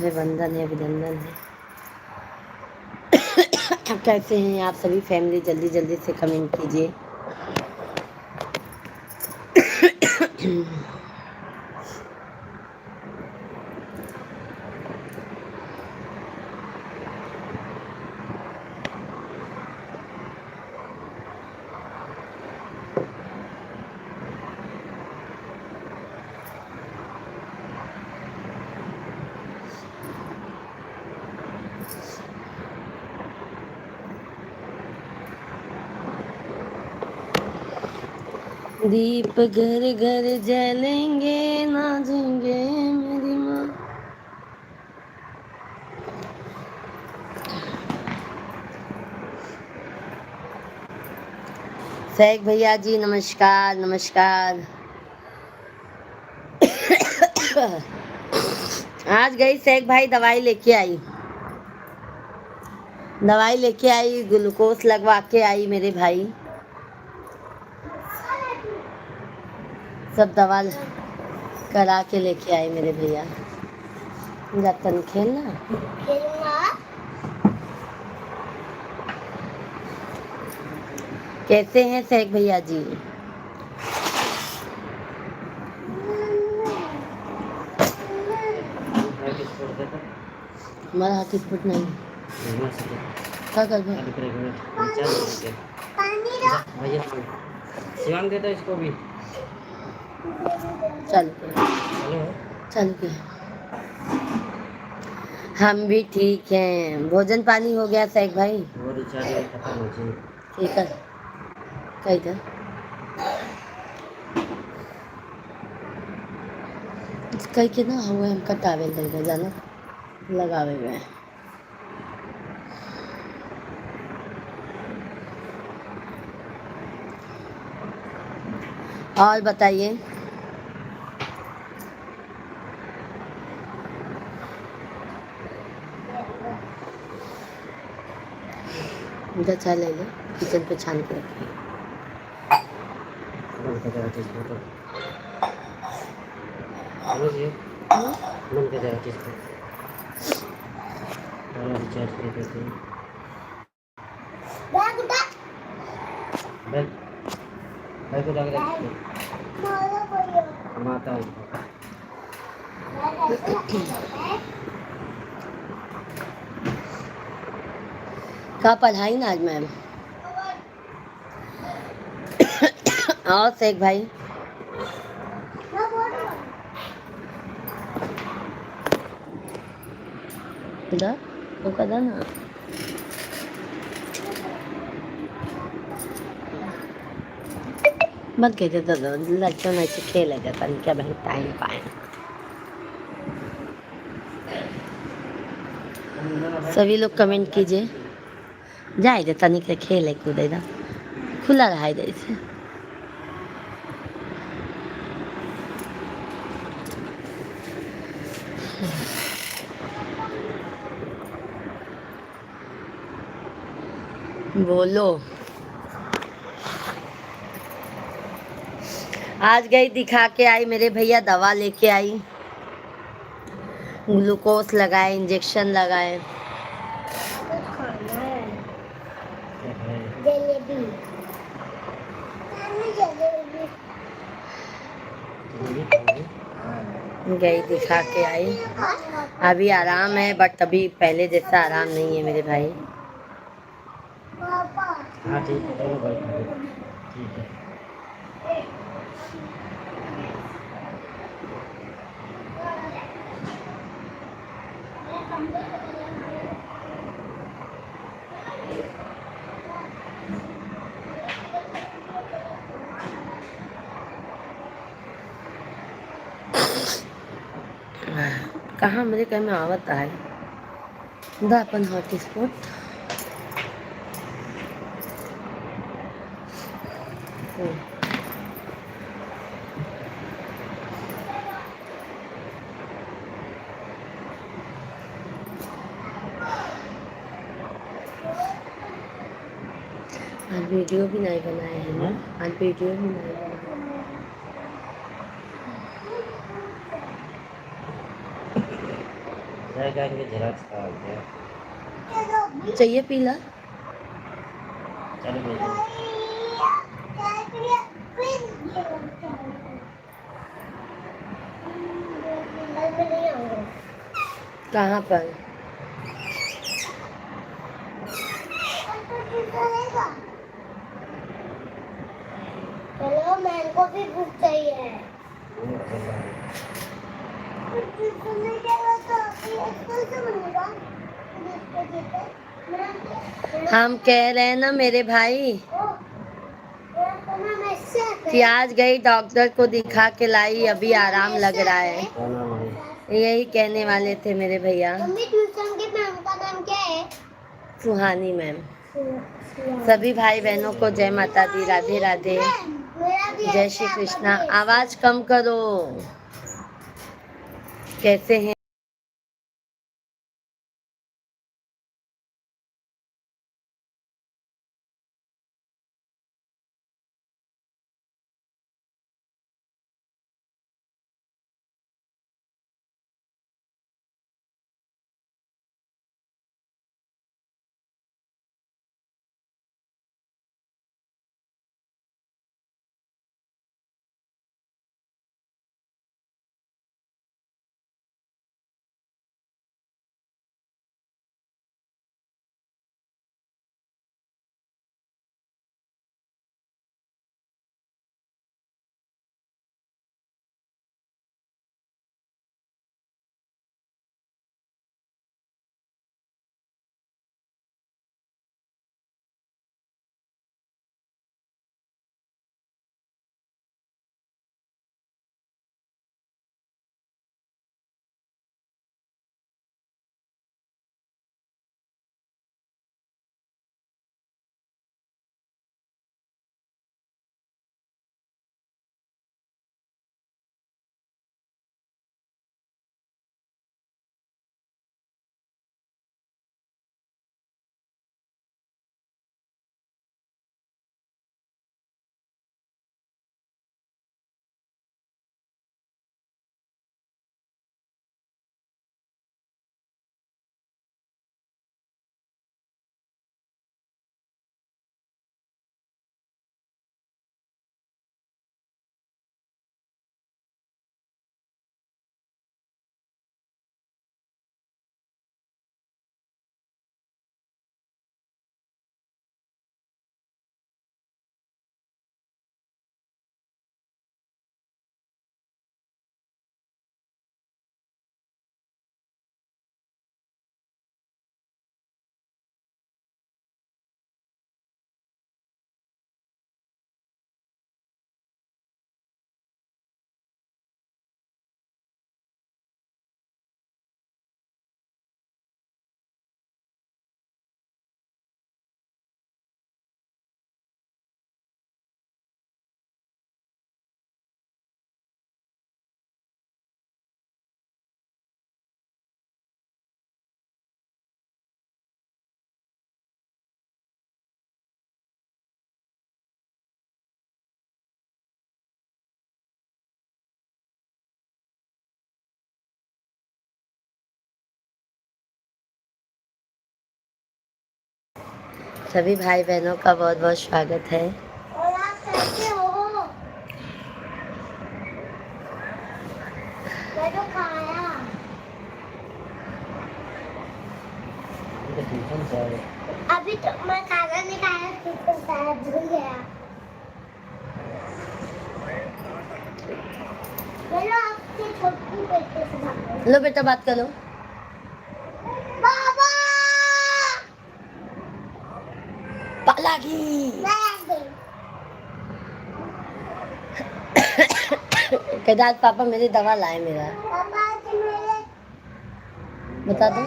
है, वंदन है, अभिनंदन है। कैसे हैं आप सभी फैमिली? जल्दी जल्दी से कमेंट कीजिए। दीप घर घर जलेंगे, नाचेंगे मेरी माँ। सैक भैया जी नमस्कार नमस्कार। आज गई सैक भाई, दवाई लेके आई, दवाई लेके आई, ग्लूकोज लगवा के आई मेरे भाई। सब दवा करा के लेके आई मेरे भैया। रतन खेलना कैसे हैं सैक भैया जी? हमारा हाथ स्फुट नहीं क्या कर शिवांग देता इसको भी। चल के हम भी ठीक हैं। भोजन पानी हो गया सैक भाई? वो रिचार्ज खत्म हो गई। ठीक है कही था कही के ना हुए हम कटावे लगे जाना लगावे हुए। और बताइए इधर चाय ले ले, किचन पे छान के रखिए। मन का जरा चीज फोटो हेलो जी, मन का जरा चीज फोटो और रिचार्ज कर देते हैं। बैग बैग को जाके माता हूँ का पढ़ाई ना आज मैम। और शेख भाई इधर तो कदा ना मत कहते तो लड़कों में से खेले जाता नहीं क्या बहन टाइम पाए। सभी लोग कमेंट कीजिए। जाए दे तनिक के खेले कूदे ना खुला रहा इधर से। बोलो आज गई दिखा के आई मेरे भैया, दवा लेके आई, ग्लूकोज लगाए, इंजेक्शन लगाए। गई दिखा के आई, अभी आराम है बट अभी पहले जैसा आराम नहीं है मेरे भाई। हाँ ठीक है चलो भाई ठीक है। कहाँ मेरे कहीं में आवत है दा अपन हॉटस्पॉट। आज वीडियो भी नहीं बनाए हैं ना, आज वीडियो भी नहीं बनाए। जाएगा इनके झेराक्स का आ गया। चाहिए पीला? चलो भेजो। कहाँ पर? चलो मैम को भी बुक चाहिए। हम कह रहे हैं ना मेरे भाई कि आज गई डॉक्टर को दिखा के लाई, अभी आराम लग रहा है। क्या नाम है? यही कहने वाले थे मेरे भैया। मम्मी ट्यूशन के मैम का नाम क्या है? सुहानी मैम। सभी भाई बहनों को जय माता दी, राधे राधे, जय श्री कृष्णा। आवाज कम करो। कैसे हैं? सभी भाई बहनों का बहुत बहुत स्वागत है। और आप कैसे हो? मैं तो खाया। इनका ट्यूशन से आए। अभी तो मैं खाना नहीं खाया, ट्यूशन से आया, भूल गया। चलो आपसे छोटी बेटे से बात करो। लो बेटा बात करो। बाबा पालागी। कहता आज पापा मेरी दवा लाए मेरा। पापा जी मेरे बता दो।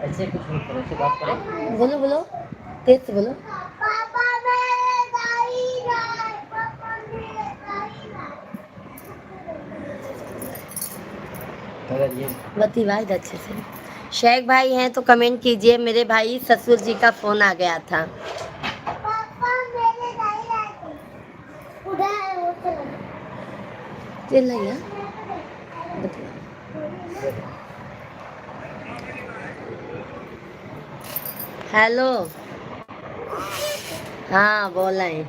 ऐसे कुछ नहीं करो, ऐसे बात करो। बोलो बोलो, तेज से बोलो। पापा मेरे दाई लाए, पापा मेरे दाई लाए। अगर ये बती वाहिद अच्छे से। शेख भाई हैं तो कमेंट कीजिए। मेरे भाई ससुर जी का फोन आ गया था। पापा मेरे दाई लाए थे। उधर है वो, चलो। तेल नहीं है? बता। हेलो हाँ बोल रहे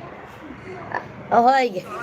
हो गया।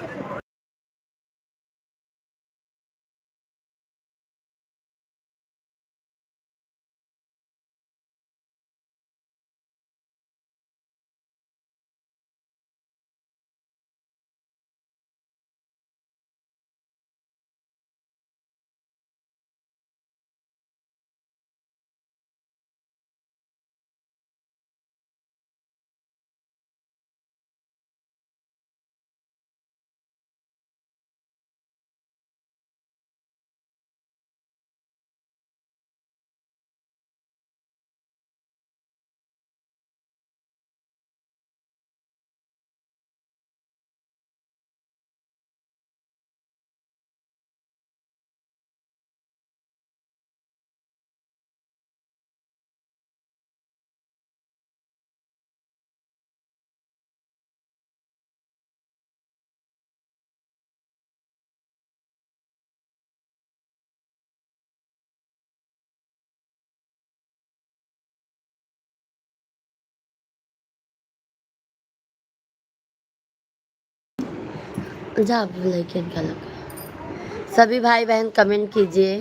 जा लेकिन क्या लगा। सभी भाई बहन कमेंट कीजिए।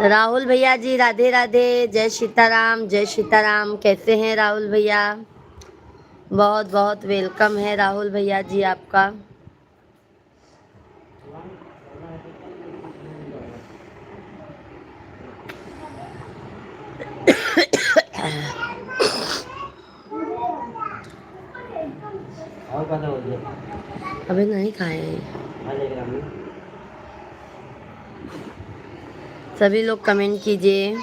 राहुल भैया जी राधे राधे, जय सीताराम जय सीताराम। कैसे हैं राहुल भैया? बहुत बहुत वेलकम है राहुल भैया जी आपका। और पता हो गया अभी नहीं खाए हैं। आधे ग्राम में सभी लोग कमेंट कीजिए।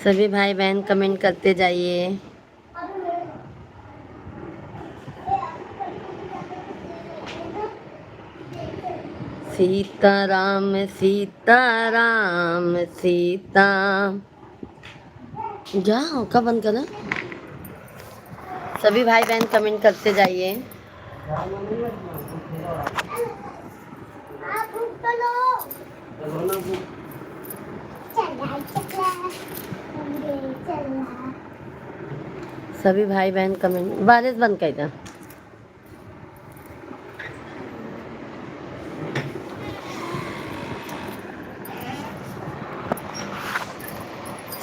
सभी भाई बहन कमेंट करते जाइए। सीताराम सीताराम सीता। जाओ कब बंद करा। सभी भाई बहन कमेंट करते जाइए। आप चलो चला चला। सभी भाई बहन कमेंट बारिश बंद कर दा।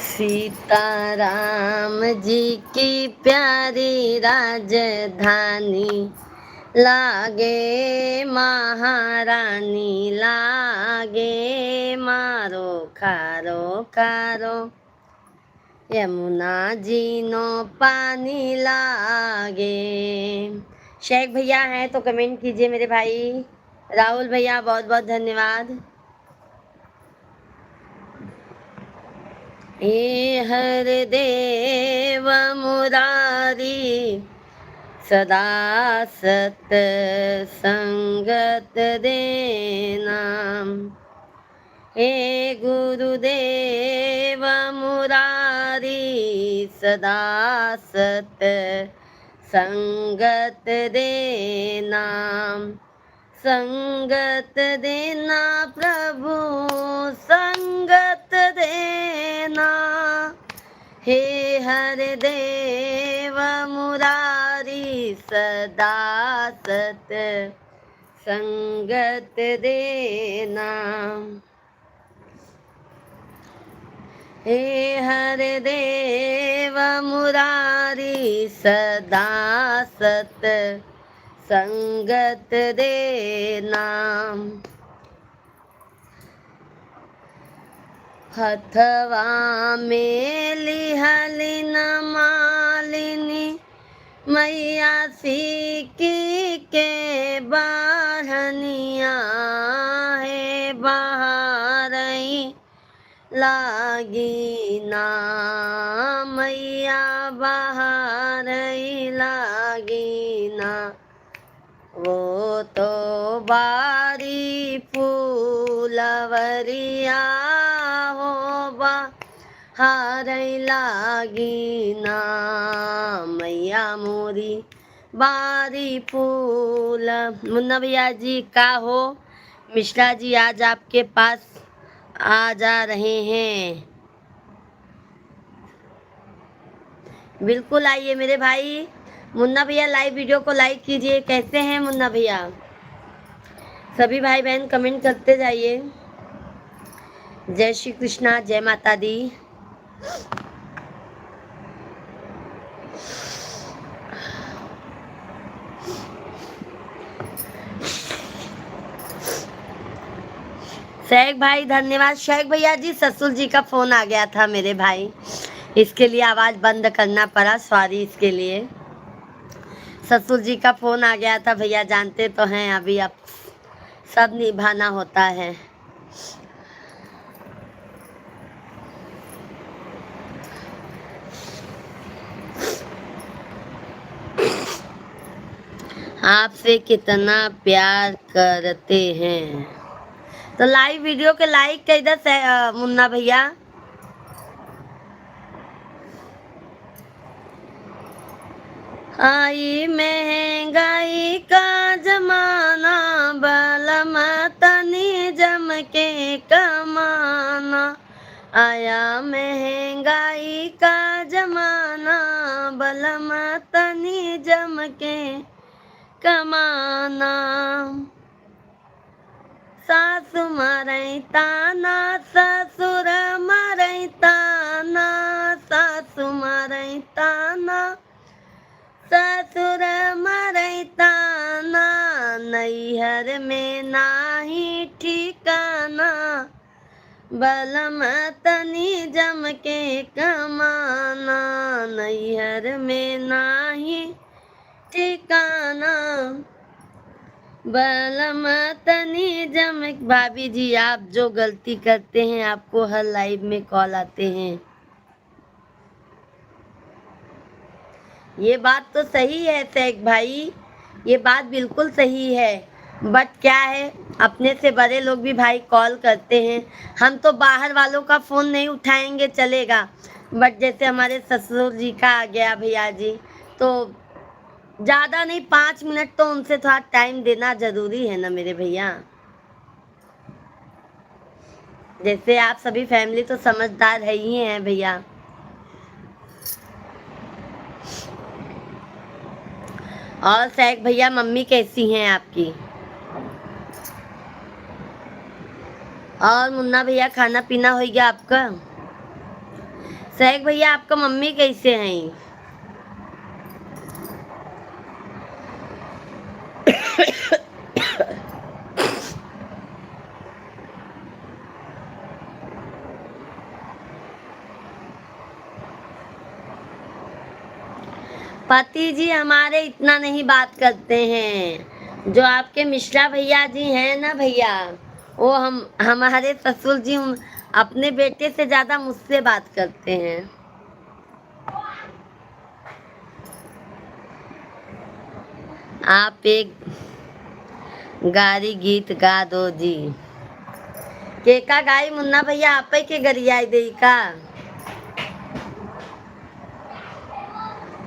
सीताराम जी की प्यारी राजधानी, लागे महारानी लागे मारो खारो खारो, यमुना जी नो पानी लागे। शेख भैया हैं तो कमेंट कीजिए मेरे भाई। राहुल भैया बहुत बहुत धन्यवाद। हे हर देव मुरारी, सदा सत संगत देना। हे गुरुदेव मुरारी, सदा सत संगत देना। संगत देना प्रभु संगत देना। हे हर देव मुरारी, सदा सत संगत देना। हे हर देव मुरारी, सदा सत संगत देना। हथवा में लिहलिन मालिनी, मैया सीकी के बाढ़निया है बहारई लागी ना। मैया बहारई लागी ना। वो तो बारी फूलवरिया हो बहारई लागी ना। मैया मोरी बारी फूल। मुन्ना भैया जी का हो, मिश्रा जी आज आपके पास आ जा रहे हैं। बिल्कुल आइए मेरे भाई। मुन्ना भैया लाइव वीडियो को लाइक कीजिए। कैसे हैं मुन्ना भैया? सभी भाई बहन कमेंट करते जाइए। जय श्री कृष्णा, जय माता दी। शेख भाई धन्यवाद। शेख भैया जी, ससुर जी का फोन आ गया था मेरे भाई, इसके लिए आवाज बंद करना पड़ा, सॉरी इसके लिए। ससुर जी का फोन आ गया था भैया, जानते तो हैं अभी अब सब निभाना होता है। आपसे कितना प्यार करते हैं। तो लाइव वीडियो के लाइक कर इधर से मुन्ना भैया। आई महंगाई का जमाना, बलम तनी जम के कमाना। आया महंगाई का जमाना, बलम तनी जम के कमाना। सासु मारई ताना, ससुर मारई ताना, सासु मारई ताना, ससुर मारई ताना। नैहर में नाही ठिकाना, बलम तनी जम के कमाना। नैहर में नाही ठिकाना, बलम तनी जम। भाभी जी, आप जो गलती करते हैं आपको हर लाइव में कॉल आते हैं। ये बात तो सही है शेख भाई, ये बात बिल्कुल सही है। बट क्या है, अपने से बड़े लोग भी भाई कॉल करते हैं। हम तो बाहर वालों का फोन नहीं उठाएंगे चलेगा, बट जैसे हमारे ससुर जी का आ गया भैया जी, तो ज़्यादा नहीं 5 मिनट तो उनसे थोड़ा टाइम देना ज़रूरी है ना मेरे भैया। जैसे आप सभी फैमिली तो समझदार है ही हैं भैया। और शेख भैया, मम्मी कैसी हैं आपकी? और मुन्ना भैया, खाना पीना हो गया आपका? शेख भैया, आपका मम्मी कैसे हैं? पति जी हमारे इतना नहीं बात करते हैं। जो आपके मिश्रा भैया जी हैं ना भैया, वो हमारे ससुर जी अपने बेटे से ज्यादा मुझसे बात करते हैं। आप एक गारी गीत गा दो जी। के का गाई मुन्ना भैया, आप ही के गरियाई दे का?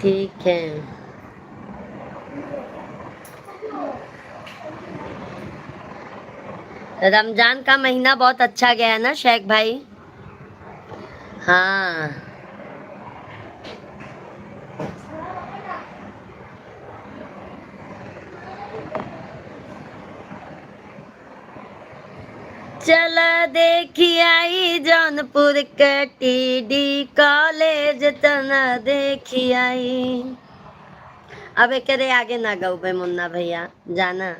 ठीक है। रमजान का महीना बहुत अच्छा गया ना शेख भाई? हाँ, चल देखी आई जौनपुर के टीडी कॉलेज, तना देखी आई। अब एकरे आगे ना गऊ बे मुन्ना भैया, जाना।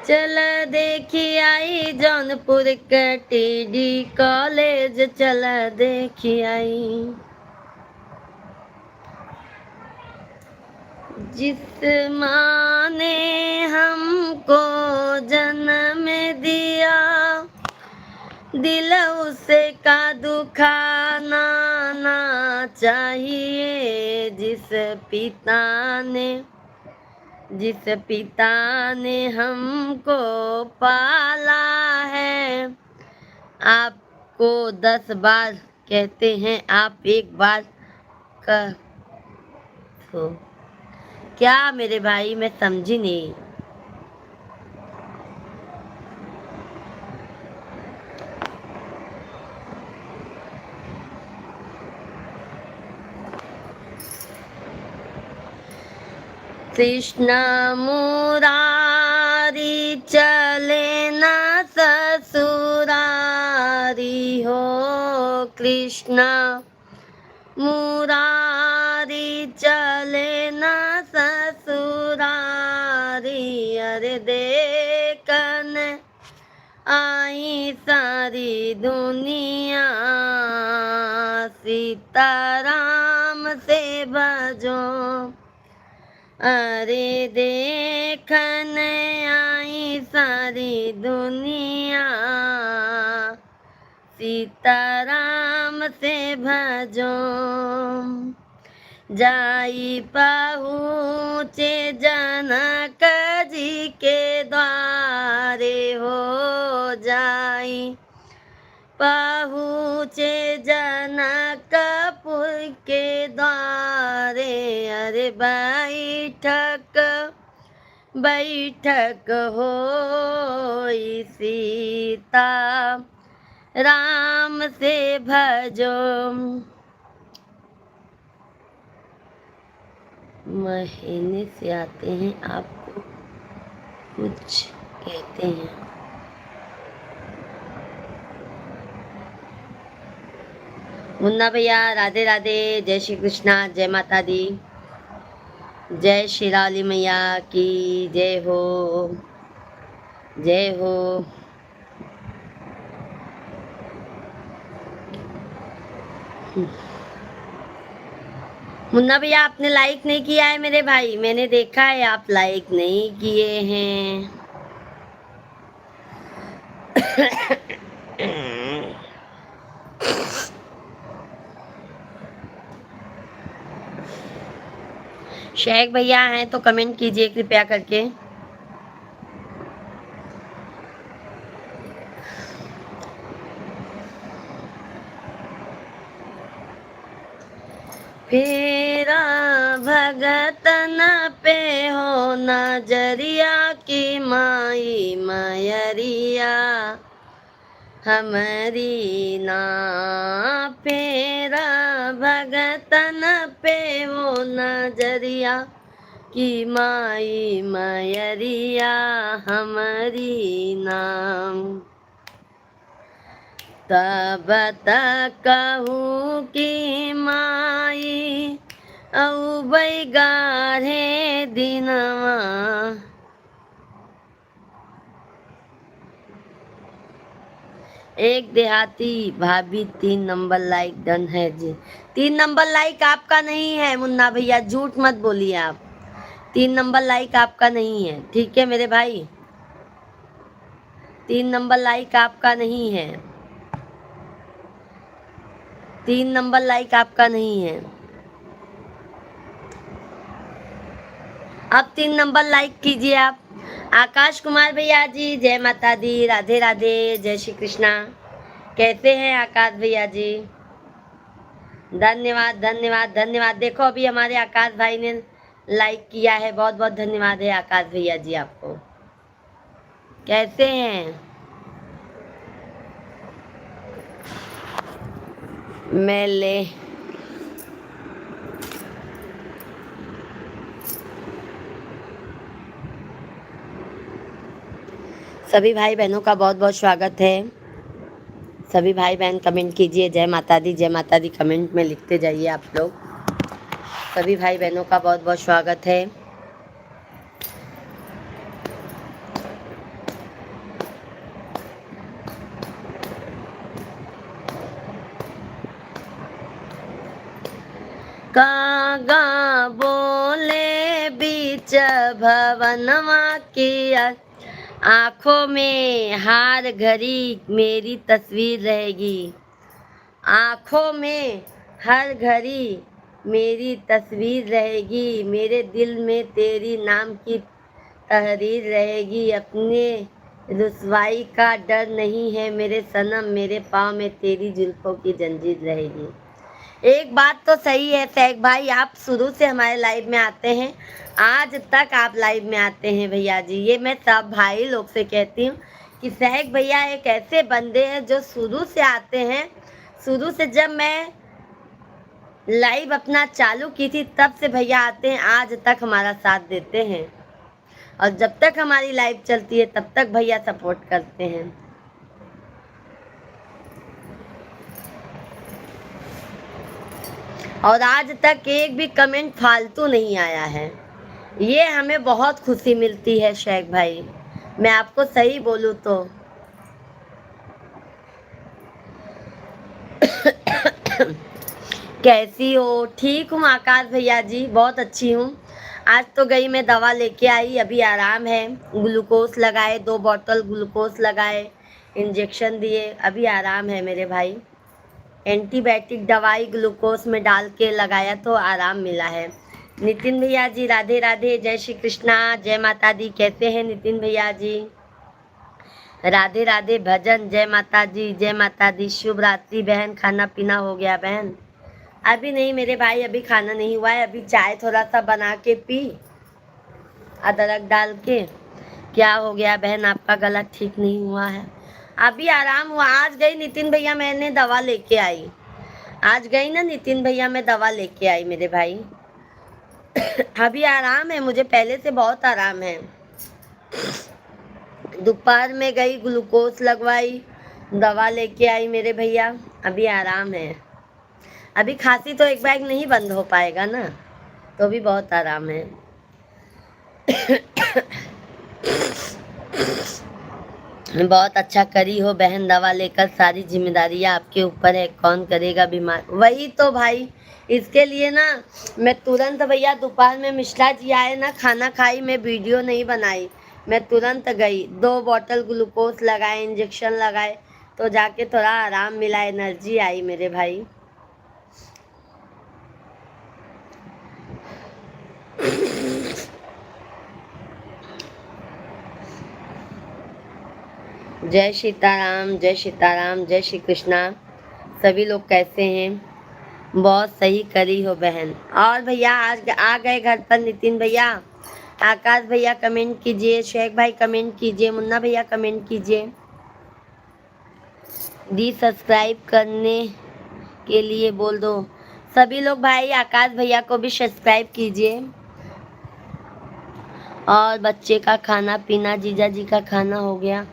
चल देखी आई जौनपुर के टीडी कॉलेज, चल देखी आई। जिस माँ ने हमको जन्म दिया, दिल उसे का दुखाना ना चाहिए। जिस पिता ने हमको पाला है, आपको 10 बार कहते हैं आप एक बार कर तो क्या मेरे भाई, मैं समझी नहीं। कृष्ण मुरारी चले न ससुरारी हो, कृष्ण मुरारी चले न ससुरारी। अरे देखन आई सारी दुनिया, सीताराम से भजो। अरे देखन आई सारी दुनिया, सीताराम से भजो। जाई पहुँचे जनक जी के द्वारे हो, जाई पहुँचे जनकपुर के द्वारे। अरे बैठक बैठक होई सीता राम से भजो। महीने से आते हैं आपको कुछ कहते हैं। मुन्ना भैया राधे राधे, जय श्री कृष्णा, जय माता दी, जय श्री राली मैया की जय हो, जय हो। मुन्ना भैया आपने लाइक नहीं किया है मेरे भाई, मैंने देखा है आप लाइक नहीं किए हैं। शेख भैया हैं तो कमेंट कीजिए कृपया करके। फेरा भगतन पे हो नजरिया की माई मयरिया, हमारी ना फेरा भगतन पे हो नजरिया की माई मयरिया, हमारी नाम। तब तक कहूँ की माई औ बैगारे दिनवा। एक देहाती भाभी 3 नंबर लाइक डन है जी। 3 नंबर लाइक आपका नहीं है मुन्ना भैया, झूठ मत बोलिए आप। 3 नंबर लाइक आपका नहीं है, ठीक है मेरे भाई। 3 नंबर लाइक आपका नहीं है, 3 नंबर लाइक आपका नहीं है। अब 3 नंबर लाइक कीजिए आप। आकाश कुमार भैया जी जय माता दी, राधे राधे, जय श्री कृष्णा। कैसे हैं आकाश भैया जी? धन्यवाद धन्यवाद धन्यवाद। देखो अभी हमारे आकाश भाई ने लाइक किया है, बहुत बहुत धन्यवाद है आकाश भैया जी आपको। कैसे हैं? मेले सभी भाई बहनों का बहुत बहुत स्वागत है। सभी भाई बहन कमेंट कीजिए, जय माता दी कमेंट में लिखते जाइए आप लोग। सभी भाई बहनों का बहुत बहुत स्वागत है। कागा बोले बीच भवनवा की, आँखों में हर घड़ी मेरी तस्वीर रहेगी। आँखों में हर घड़ी मेरी तस्वीर रहेगी, मेरे दिल में तेरी नाम की तहरीर रहेगी। अपने रुसवाई का डर नहीं है मेरे सनम, मेरे पाँव में तेरी जुल्फों की जंजीर रहेगी। एक बात तो सही है सहक भाई, आप शुरू से हमारे लाइव में आते हैं, आज तक आप लाइव में आते हैं भैया जी। ये मैं सब भाई लोग से कहती हूँ कि सहक भैया एक ऐसे बंदे हैं जो शुरू से आते हैं। शुरू से जब मैं लाइव अपना चालू की थी तब से भैया आते हैं, आज तक हमारा साथ देते हैं और जब तक हमारी लाइव चलती है तब तक भैया सपोर्ट करते हैं। और आज तक एक भी कमेंट फालतू नहीं आया है, ये हमें बहुत खुशी मिलती है शेख भाई, मैं आपको सही बोलूँ तो। कैसी हो? ठीक हूँ आकाश भैया जी, बहुत अच्छी हूँ। आज तो गई मैं दवा लेके आई, अभी आराम है, ग्लूकोज लगाए, 2 बोतल ग्लूकोज लगाए, इंजेक्शन दिए, अभी आराम है मेरे भाई। एंटीबायोटिक दवाई ग्लूकोज में डाल के लगाया तो आराम मिला है। नितिन भैया जी राधे राधे, जय श्री कृष्णा, जय माता दी। कैसे हैं नितिन भैया जी? राधे राधे भजन, जय माता जी, जय माता दी। शुभ रात्रि बहन, खाना पीना हो गया बहन? अभी नहीं मेरे भाई, अभी खाना नहीं हुआ है, अभी चाय थोड़ा सा बना के पी अदरक डाल के। क्या हो गया बहन, आपका गला ठीक नहीं हुआ है? अभी आराम हुआ, आज गई नितिन भैया, मैंने दवा लेके आई, आज गई ना नितिन भैया, मैं दवा लेके आई मेरे भाई। अभी आराम है मुझे, पहले से बहुत आराम है। दोपहर में गई, ग्लूकोज लगवाई, दवा लेके आई मेरे भैया, अभी आराम है। अभी खांसी तो एक बैग नहीं बंद हो पाएगा ना, तो भी बहुत आराम है। बहुत अच्छा करी हो बहन दवा लेकर, सारी जिम्मेदारियाँ आपके ऊपर है, कौन करेगा बीमार? वही तो भाई, इसके लिए ना मैं तुरंत भैया, दोपहर में मिश्रा जी आए ना, खाना खाई, मैं वीडियो नहीं बनाई, मैं तुरंत गई, 2 बोतल ग्लूकोज लगाए, इंजेक्शन लगाए, तो जाके थोड़ा आराम मिला, एनर्जी आई मेरे भाई। जय सीताराम, जय सीताराम, जय श्री कृष्णा। सभी लोग कैसे हैं? बहुत सही करी हो बहन। और भैया आज आ गए घर पर नितिन भैया। आकाश भैया कमेंट कीजिए, शेख भाई कमेंट कीजिए, मुन्ना भैया कमेंट कीजिए। दी सब्सक्राइब करने के लिए बोल दो सभी लोग भाई, आकाश भैया को भी सब्सक्राइब कीजिए। और बच्चे का खाना पीना, जीजा जी का खाना हो गया?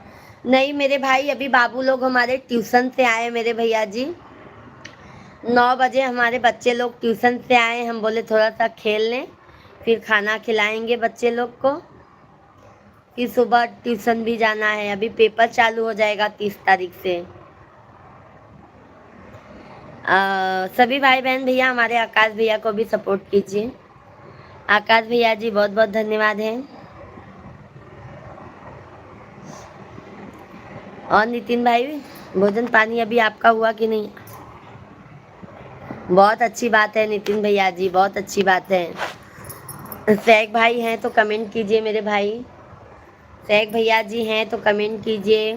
नहीं मेरे भाई, अभी बाबू लोग हमारे ट्यूशन से आए मेरे भैया जी, 9 बजे हमारे बच्चे लोग ट्यूशन से आए, हम बोले थोड़ा सा खेल लें, फिर खाना खिलाएंगे बच्चे लोग को, फिर सुबह ट्यूशन भी जाना है। अभी पेपर चालू हो जाएगा 30 तारीख से। सभी भाई बहन भैया हमारे आकाश भैया को भी सपोर्ट कीजिए। आकाश भैया जी बहुत बहुत धन्यवाद है। और नितिन भाई, भोजन पानी अभी आपका हुआ कि नहीं? बहुत अच्छी बात है नितिन भैया जी, बहुत अच्छी बात है। शेख भाई हैं तो कमेंट कीजिए मेरे भाई, शेख भैया जी हैं तो कमेंट कीजिए,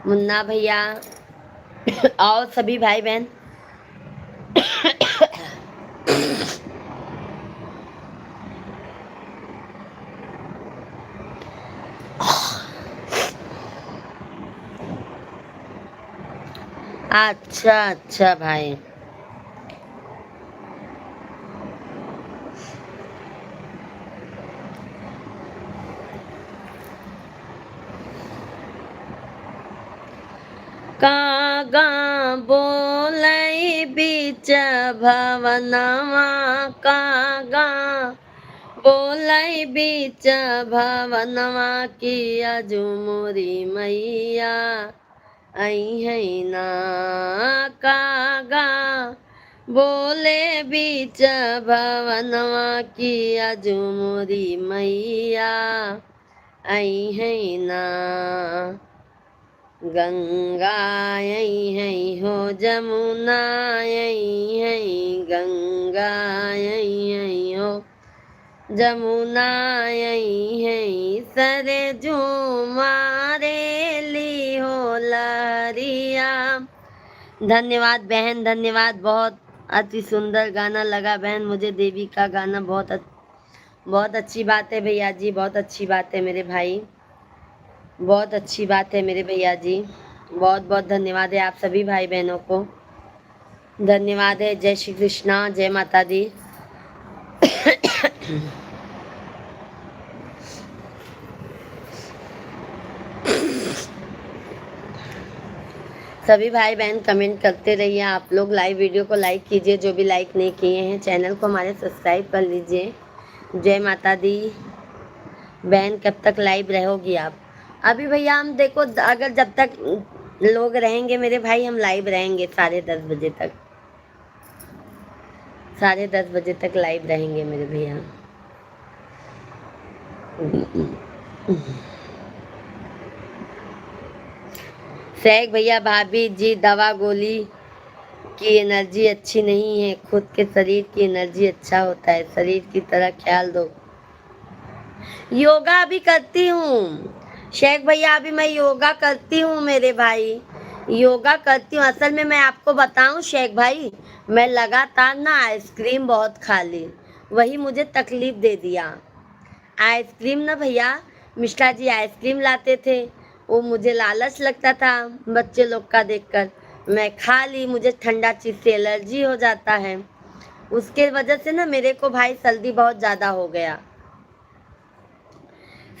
मुन्ना भैया और सभी भाई बहन। अच्छा अच्छा भाई, कागा बोलै बीच भवनवा, कागा बोलै बीच भवनवा, की अजू मोरी मैया आई है ना। कागा बोले बीच भवनवा, की अजू मोरी मैया आई है ना। गंगा आई है हो, जमुना आई है, गंगा आई है हो, जमुना आई है, सरे झूमारे ली हो लहरिया। धन्यवाद बहन, धन्यवाद, बहुत अति सुंदर गाना लगा बहन मुझे, देवी का गाना बहुत अच्छी बात है भैया जी, बहुत अच्छी बात है मेरे भाई, बहुत अच्छी बात है मेरे भैया जी। बहुत बहुत धन्यवाद है आप सभी भाई बहनों को, धन्यवाद है। जय श्री कृष्णा, जय माता दी। सभी भाई बहन कमेंट करते रहिए, आप लोग लाइव वीडियो को लाइक कीजिए, जो भी लाइक नहीं किए हैं चैनल को हमारे सब्सक्राइब कर लीजिए। जय माता दी। बहन कब तक लाइव रहोगी आप? अभी भैया हम देखो, अगर जब तक लोग रहेंगे मेरे भाई हम लाइव रहेंगे 10:30 बजे तक, 10:30 बजे तक लाइव रहेंगे मेरे भैया। शेख भैया भाभी जी, दवा गोली की एनर्जी अच्छी नहीं है, खुद के शरीर की एनर्जी अच्छा होता है, शरीर की तरह ख्याल दो। योगा भी करती हूँ शेख भैया, अभी मैं योगा करती हूँ मेरे भाई, योगा करती हूँ। असल में मैं आपको बताऊँ शेख भाई, मैं लगातार ना आइसक्रीम बहुत खा ली, वही मुझे तकलीफ दे दिया। आइसक्रीम ना भैया, मिश्रा जी आइसक्रीम लाते थे, वो मुझे लालच लगता था बच्चे लोग का देखकर, मैं खा ली, मुझे ठंडा चीज़ से एलर्जी हो जाता है, उसके वजह से ना मेरे को भाई सर्दी बहुत ज़्यादा हो गया।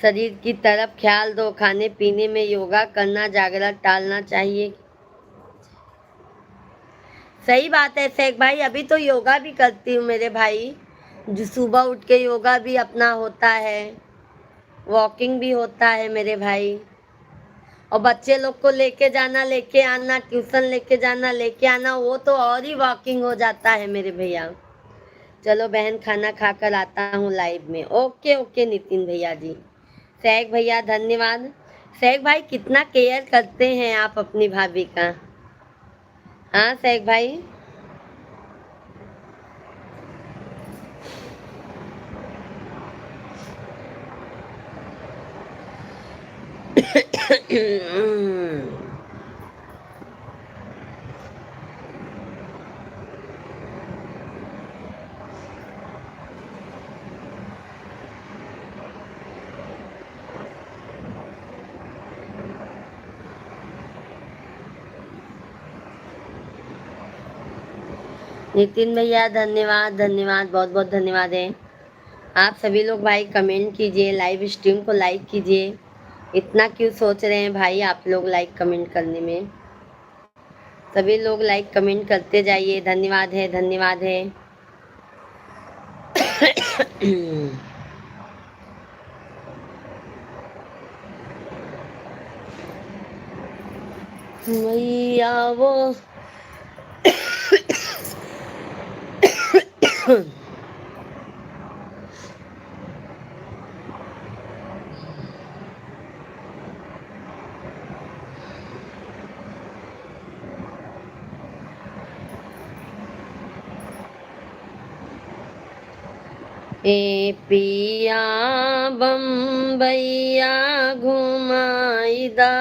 शरीर की तरफ ख्याल दो, खाने पीने में योगा करना, जागरण टालना चाहिए। सही बात है शेख भाई, अभी तो योगा भी करती हूँ मेरे भाई, जो सुबह उठ के योगा भी अपना होता है, वॉकिंग भी होता है मेरे भाई, और बच्चे लोग को लेके जाना लेके आना, ट्यूशन लेके जाना लेके आना, वो तो और ही वॉकिंग हो जाता है मेरे भैया। चलो बहन खाना खाकर आता हूँ लाइव में। ओके ओके नितिन भैया जी। शेख भैया धन्यवाद। शेख भाई कितना केयर करते हैं आप अपनी भाभी का। हाँ शेख भाई। नितिन भैया धन्यवाद धन्यवाद, बहुत बहुत धन्यवाद है। आप सभी लोग भाई कमेंट कीजिए, लाइव स्ट्रीम को लाइक कीजिए। इतना क्यों सोच रहे हैं भाई आप लोग लाइक कमेंट करने में, सभी लोग लाइक कमेंट करते जाइए। धन्यवाद है धन्यवाद है। मैया वो ए पिया बम्बैया घुमाईदा,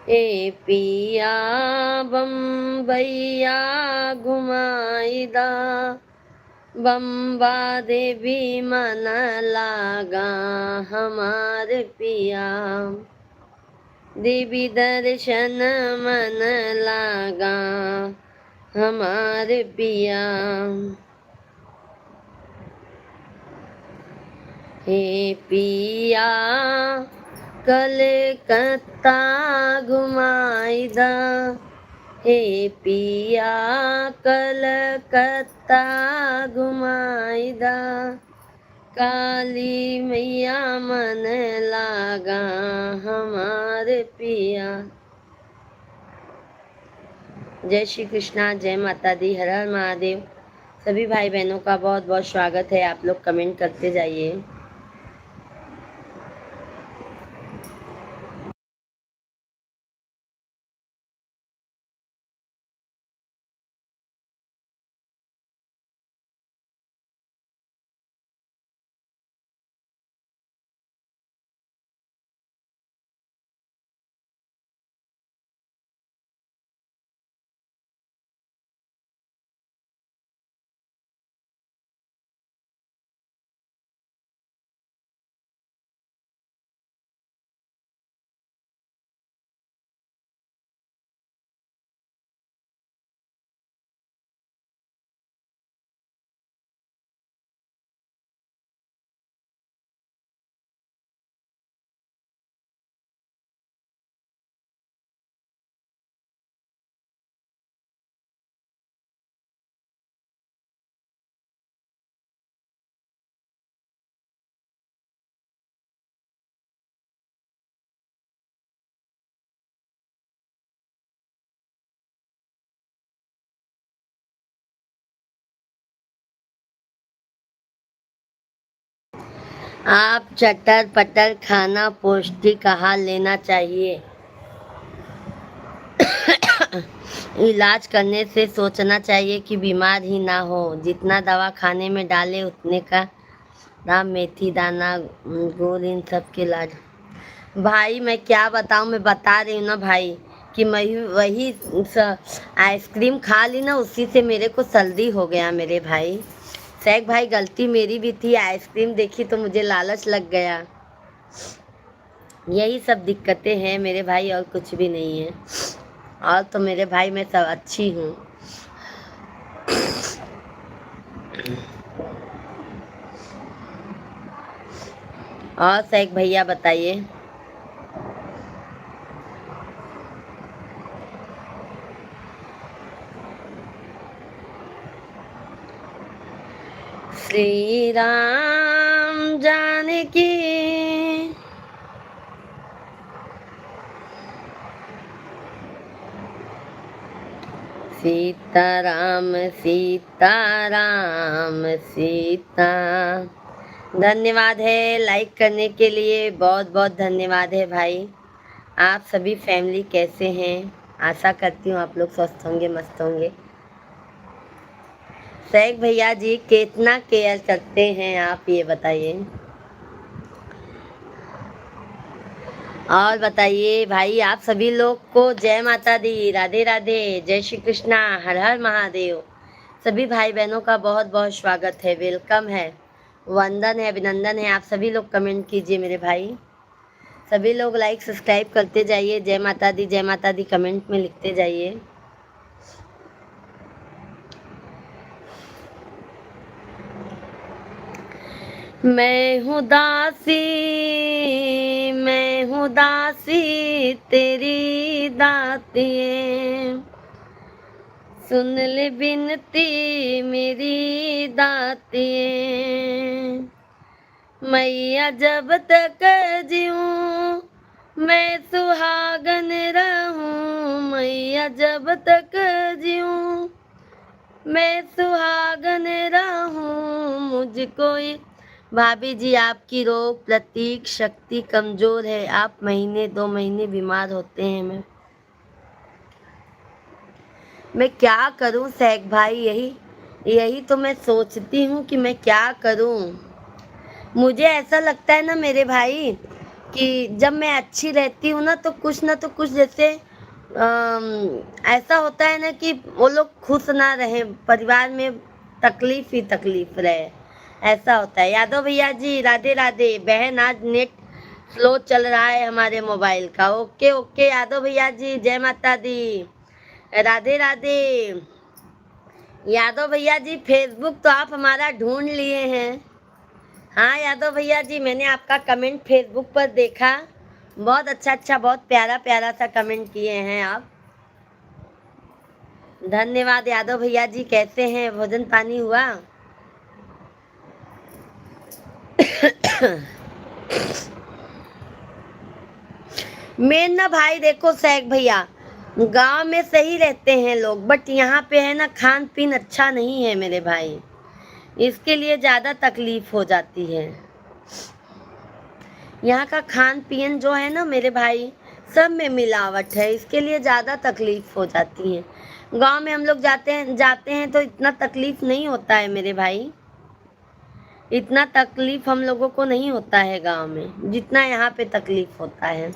ए पिया बम्बैया घुमाईदा, बम्बा देवी मन लागा हमार पिया, देवी दर्शन मन लागा हमार पिया। हे पिया कलकत्ता घुमाईदा, हे पिया कलकत्ता घुमाईदा, काली मैया मन लागा हमार पिया। जय श्री कृष्णा, जय माता दी, हर हर महादेव। सभी भाई बहनों का बहुत बहुत स्वागत है, आप लोग कमेंट करते जाइए। आप चटर पटर खाना पौष्टिक आहार लेना चाहिए। इलाज करने से सोचना चाहिए कि बीमार ही ना हो। जितना दवा खाने में डाले उतने का दाम मेथी दाना गुड़ इन सब के इलाज। भाई मैं क्या बताऊं, मैं बता रही हूँ ना भाई कि मैं वही आइसक्रीम खा ली ना, उसी से मेरे को सर्दी हो गया मेरे भाई। सैक भाई गलती मेरी भी थी, आइसक्रीम देखी तो मुझे लालच लग गया। यही सब दिक्कतें हैं मेरे भाई, और कुछ भी नहीं है। और तो मेरे भाई मैं सब अच्छी हूँ। और सैक भैया बताइए। श्री राम जानकी सीताराम सीताराम सीता। धन्यवाद है लाइक करने के लिए, बहुत बहुत धन्यवाद है भाई। आप सभी फैमिली कैसे हैं? आशा करती हूँ आप लोग स्वस्थ होंगे, मस्त होंगे। सैक भैया जी कितना केयर करते हैं आप, ये बताइए। और बताइए भाई, आप सभी लोग को जय माता दी, राधे राधे, जय श्री कृष्णा, हर हर महादेव। सभी भाई बहनों का बहुत बहुत स्वागत है, वेलकम है, वंदन है, अभिनंदन है। आप सभी लोग कमेंट कीजिए मेरे भाई। सभी लोग लाइक सब्सक्राइब करते जाइए, जय माता दी कमेंट में लिखते जाइए। मैं हूँ दासी तेरी दातिए, सुन ले बिनती मेरी दातिए। मैया जब तक जीऊँ मैं सुहागन रहूं, मैया जब तक जीऊँ मैं सुहागन रहूं। मुझको भाभी जी आपकी रोग प्रतीक शक्ति कमजोर है, आप महीने 2 महीने बीमार होते हैं। मैं क्या करूं सैक भाई, यही तो मैं सोचती हूँ कि मैं क्या करूं। मुझे ऐसा लगता है ना मेरे भाई कि जब मैं अच्छी रहती हूँ ना तो कुछ जैसे ऐसा होता है ना कि वो लोग खुश ना रहे, परिवार में तकलीफ ही तकलीफ रहे, ऐसा होता है। यादव भैया जी राधे राधे। बहन आज नेट स्लो चल रहा है हमारे मोबाइल का। ओके ओके यादव भैया जी, जय माता दी, राधे राधे। यादव भैया जी फेसबुक तो आप हमारा ढूंढ लिए हैं। हाँ यादव भैया जी, मैंने आपका कमेंट फेसबुक पर देखा, बहुत अच्छा बहुत प्यारा प्यारा सा कमेंट किए हैं आप। धन्यवाद यादव भैया जी। कैसे हैं, भोजन पानी हुआ? मेन ना भाई देखो सैक भैया, गांव में सही रहते हैं लोग, बट यहाँ पे है ना खान पीन अच्छा नहीं है मेरे भाई, इसके लिए ज़्यादा तकलीफ हो जाती है। यहाँ का खान पीन जो है ना मेरे भाई, सब में मिलावट है, इसके लिए ज़्यादा तकलीफ हो जाती है। गांव में हम लोग जाते हैं तो इतना तकलीफ नहीं होता है मेरे भाई, इतना तकलीफ हम लोगों को नहीं होता है गांव में जितना यहाँ पे तकलीफ होता है।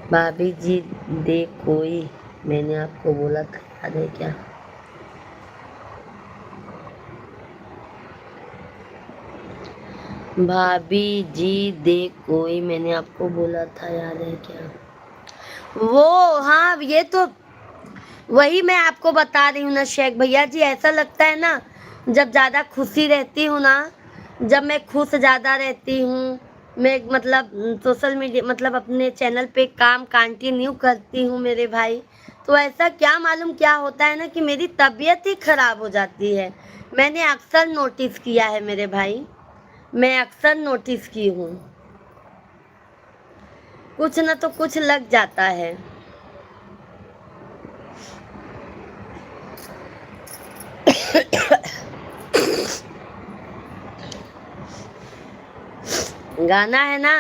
भाभी जी दे कोई, मैंने आपको बोला था, याद है क्या? भाभी जी दे कोई, मैंने आपको बोला था, याद है क्या? वो हाँ, ये तो वही मैं आपको बता रही हूँ ना शेख भैया जी। ऐसा लगता है ना जब ज़्यादा खुशी रहती हूँ ना, जब मैं खुश ज़्यादा रहती हूँ, मैं मतलब सोशल मीडिया मतलब अपने चैनल पे काम कंटिन्यू करती हूँ मेरे भाई, तो ऐसा क्या मालूम क्या होता है ना कि मेरी तबीयत ही खराब हो जाती है। मैंने अक्सर नोटिस किया है मेरे भाई, मैं अक्सर नोटिस की हूँ, कुछ न तो कुछ लग जाता है। गाना है ना।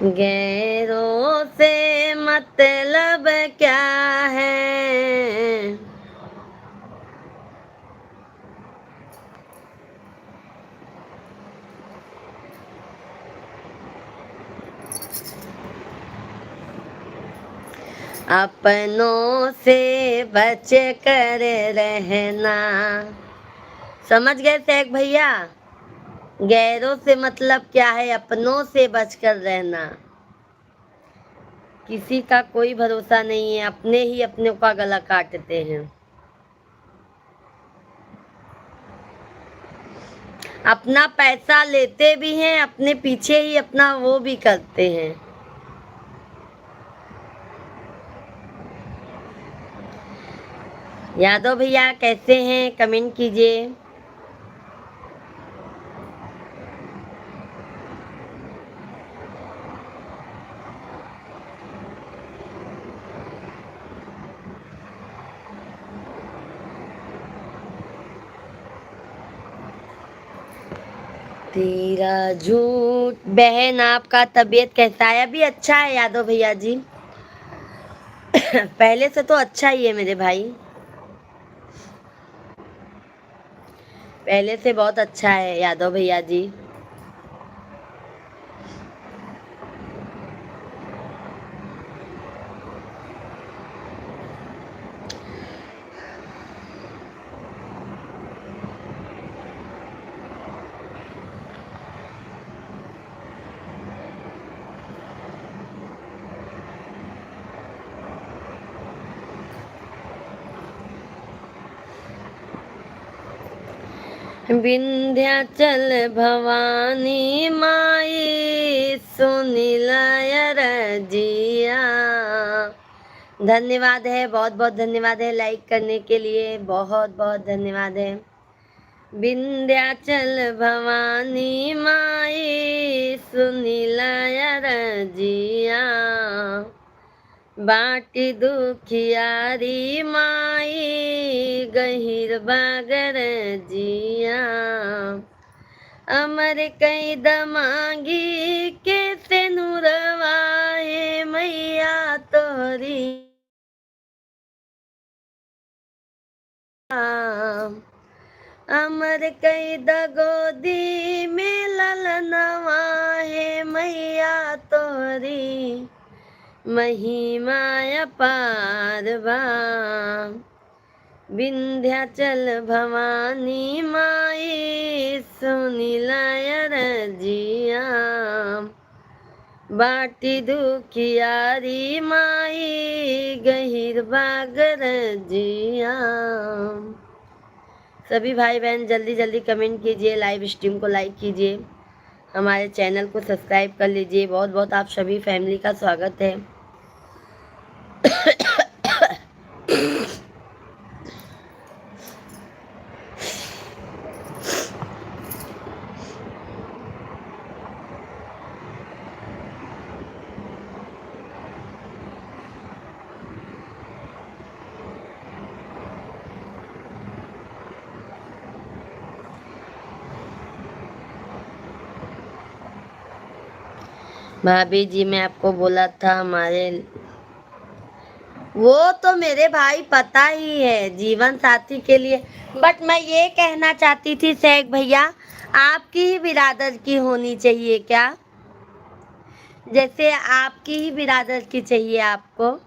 गैरों से मतलब क्या है, अपनों से बच कर रहना। समझ गए शेख भैया? गैरों से मतलब क्या है, अपनों से बच कर रहना। किसी का कोई भरोसा नहीं है, अपने ही अपनों का गला काटते हैं। अपना पैसा लेते भी हैं, अपने पीछे ही अपना वो भी करते हैं। यादव भैया कैसे हैं, कमेंट कीजिए। तेरा झूठ। बहन आपका तबीयत कैसा है? अभी अच्छा है यादव भैया जी। पहले से तो अच्छा ही है मेरे भाई, पहले से बहुत अच्छा है यादव भैया जी। विंध्याचल भवानी माई सुनिलय रजिया। धन्यवाद है, बहुत बहुत धन्यवाद है लाइक करने के लिए, बहुत बहुत धन्यवाद है। विंध्याचल भवानी माई सुनिलय रजिया, बाटी दुखियारी माई गहिर बागर जिया। अमर कई दमांगी के से नुरवाए मैया तोरी। अमर कई दगोदी में ललनवा है मैया तोरी, महिमा अपार बा। विंध्याचल भवानी माई सुनिलय रजिया, बाटी दुखियारी माई गहिर बागर जिया। सभी भाई बहन जल्दी जल्दी कमेंट कीजिए, लाइव स्ट्रीम को लाइक कीजिए, हमारे चैनल को सब्सक्राइब कर लीजिए। बहुत बहुत आप सभी फैमिली का स्वागत है। भाभी जी मैं आपको बोला था हमारे, वो तो मेरे भाई पता ही है जीवन साथी के लिए। बट मैं ये कहना चाहती थी शेख भैया, आपकी ही बिरादर की होनी चाहिए क्या? जैसे आपकी ही बिरादर की चाहिए आपको,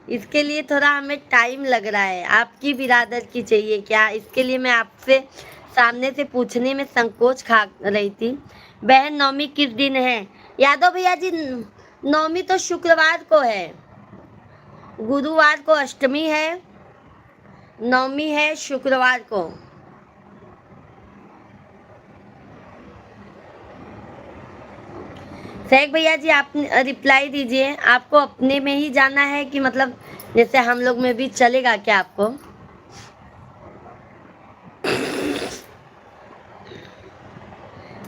इसके लिए थोड़ा हमें टाइम लग रहा है। आपकी बिरादर की चाहिए क्या, इसके लिए मैं आपसे सामने से पूछने में संकोच खा रही थी। बहन नवमी किस दिन है? यादव भैया जी नवमी तो शुक्रवार को है, गुरुवार को अष्टमी है, नवमी है शुक्रवार को। शेख भैया जी आप रिप्लाई दीजिए, आपको अपने में ही जाना है कि मतलब जैसे हम लोग में भी चलेगा क्या आपको?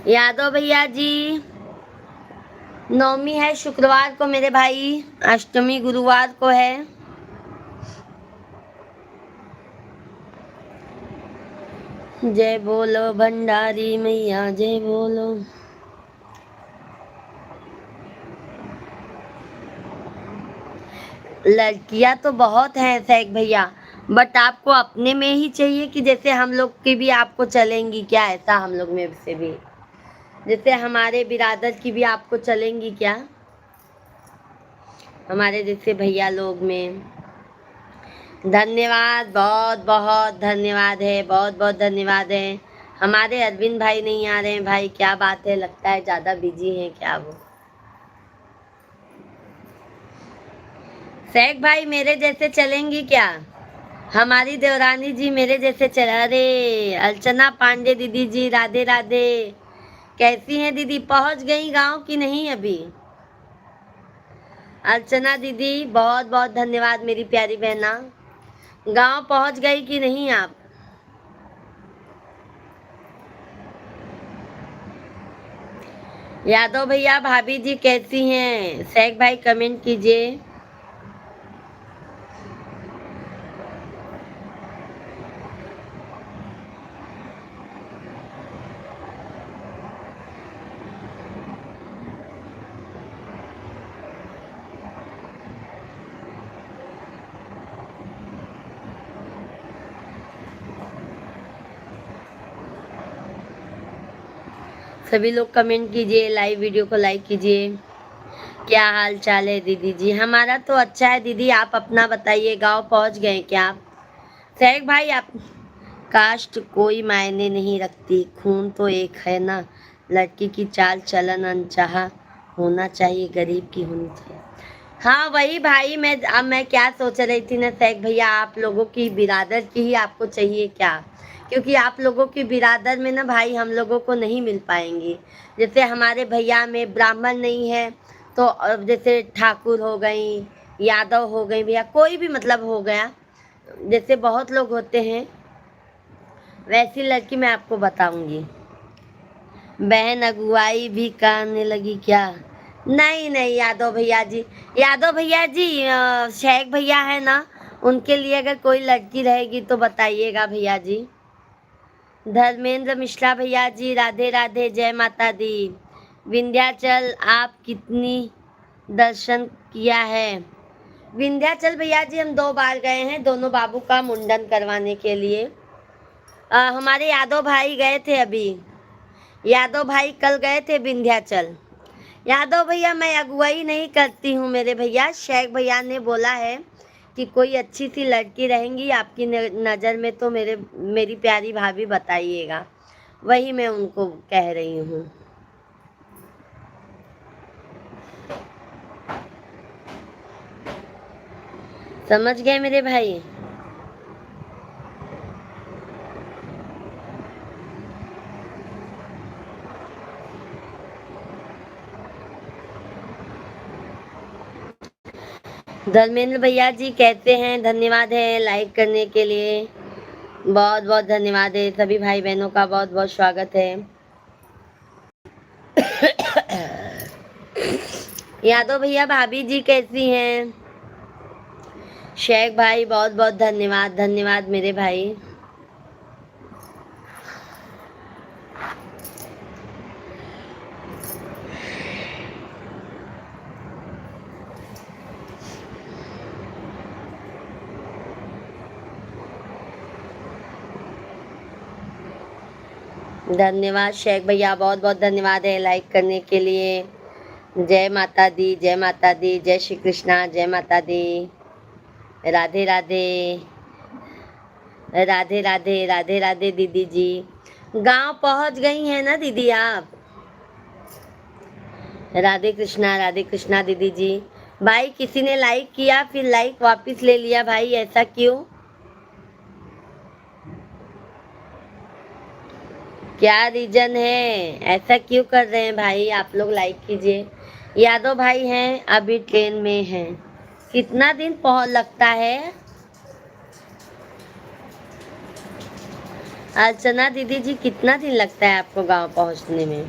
यादव भैया जी नवमी है शुक्रवार को मेरे भाई, अष्टमी गुरुवार को है। जय बोलो भंडारी मैया जय बोलो। लड़कियां तो बहुत हैं सैक भैया, बट आपको अपने में ही चाहिए कि जैसे हम लोग की भी आपको चलेंगी क्या, ऐसा हम लोग में से भी जैसे हमारे बिरादर की भी आपको चलेंगी क्या, हमारे जैसे भैया लोग में। धन्यवाद, बहुत बहुत धन्यवाद है, बहुत बहुत धन्यवाद है। हमारे अरविंद भाई नहीं आ रहे हैं भाई, क्या बात है, लगता है ज़्यादा बिजी हैं क्या वो। सैक भाई मेरे जैसे चलेंगी क्या, हमारी देवरानी जी मेरे जैसे चला। अरे अर्चना पांडे दीदी जी राधे राधे, कैसी हैं दीदी, पहुंच गई गांव की नहीं अभी। अर्चना दीदी बहुत बहुत धन्यवाद मेरी प्यारी बहना, गांव पहुंच गई कि नहीं आप। यादव भैया भाभी जी कैसी हैं, सैक भाई कमेंट कीजिए। सभी लोग कमेंट कीजिए, लाइव वीडियो को लाइक कीजिए। क्या हाल चाल है दीदी जी, हमारा तो अच्छा है दीदी, आप अपना बताइए, गांव पहुंच गए क्या आप। सैक भाई आप, कास्ट कोई मायने नहीं रखती, खून तो एक है ना, लड़की की चाल चलन अनचाहा होना चाहिए, गरीब की होनी चाहिए। हाँ वही भाई, मैं क्या सोच रही थी ना सैक भैया, आप लोगों की बिरादर की ही आपको चाहिए क्या, क्योंकि आप लोगों की बिरादर में ना भाई हम लोगों को नहीं मिल पाएंगी। जैसे हमारे भैया में ब्राह्मण नहीं है, तो जैसे ठाकुर हो गई, यादव हो गई भैया, कोई भी मतलब हो गया, जैसे बहुत लोग होते हैं, वैसी लड़की मैं आपको बताऊंगी। बहन अगुवाई भी करने लगी क्या, नहीं नहीं यादव भैया जी, यादव भैया जी शेख भैया है ना, उनके लिए अगर कोई लड़की रहेगी तो बताइएगा भैया जी। धर्मेंद्र मिश्रा भैया जी राधे राधे, जय माता दी। विंध्याचल आप कितनी दर्शन किया है, विंध्याचल भैया जी हम 2 बार गए हैं, दोनों बाबू का मुंडन करवाने के लिए। हमारे यादव भाई गए थे अभी, यादव भाई कल गए थे विंध्याचल। यादव भैया मैं अगुवाई नहीं करती हूँ मेरे भैया, शेख भैया ने बोला है कि कोई अच्छी सी लड़की रहेंगी आपकी नज़र में तो मेरी प्यारी भाभी बताइएगा, वही मैं उनको कह रही हूँ। समझ गए मेरे भाई। धर्मेंद्र भैया जी कहते हैं धन्यवाद है लाइक करने के लिए, बहुत बहुत धन्यवाद है, सभी भाई बहनों का बहुत बहुत स्वागत है। यादव भैया भाभी जी कैसी हैं, शेख भाई बहुत बहुत धन्यवाद, धन्यवाद मेरे भाई। धन्यवाद शेख भैया, बहुत बहुत धन्यवाद है लाइक करने के लिए। जय माता दी, जय माता दी, जय श्री कृष्णा, जय माता दी, राधे राधे, राधे राधे, राधे राधे दीदी जी। गांव पहुंच गई हैं ना दीदी आप, राधे कृष्णा दीदी जी। भाई किसी ने लाइक किया फिर लाइक वापस ले लिया भाई, ऐसा क्यों, क्या रीजन है, ऐसा क्यों कर रहे हैं भाई आप लोग, लाइक कीजिए। यादव भाई हैं अभी ट्रेन में हैं, कितना दिन लगता है। अर्चना दीदी जी कितना दिन लगता है आपको गांव पहुंचने में।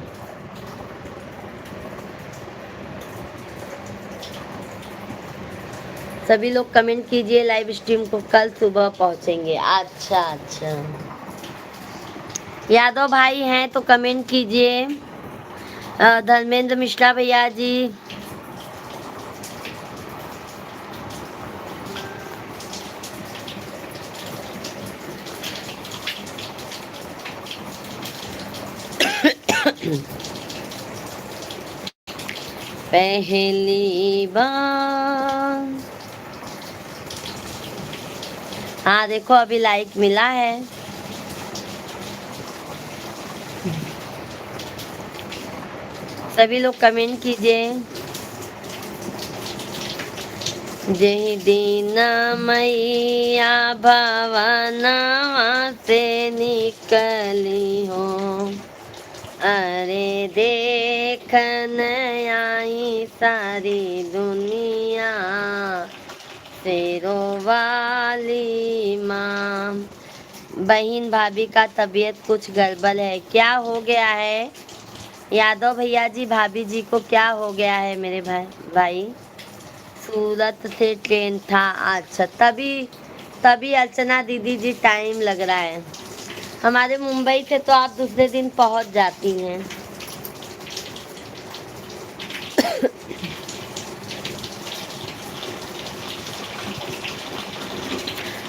सभी लोग कमेंट कीजिए, लाइव स्ट्रीम को कल सुबह पहुंचेंगे। अच्छा अच्छा, यादव भाई हैं तो कमेंट कीजिए। धर्मेंद्र मिश्रा भैया जी, पहली बार। हाँ देखो अभी लाइक मिला है। सभी लोग कमेंट कीजिए। जय दीन मैया भवनवा से निकली हो, अरे देखन आई सारी दुनिया, शेरों वाली माँ। बहन भाभी का तबीयत कुछ गड़बड़ है, क्या हो गया है यादव भैया जी? भाभी जी को क्या हो गया है मेरे भाई? सूरत से ट्रेन था, अच्छा तभी तभी अर्चना दीदी जी टाइम लग रहा है। हमारे मुंबई से तो आप दूसरे दिन पहुंच जाती हैं।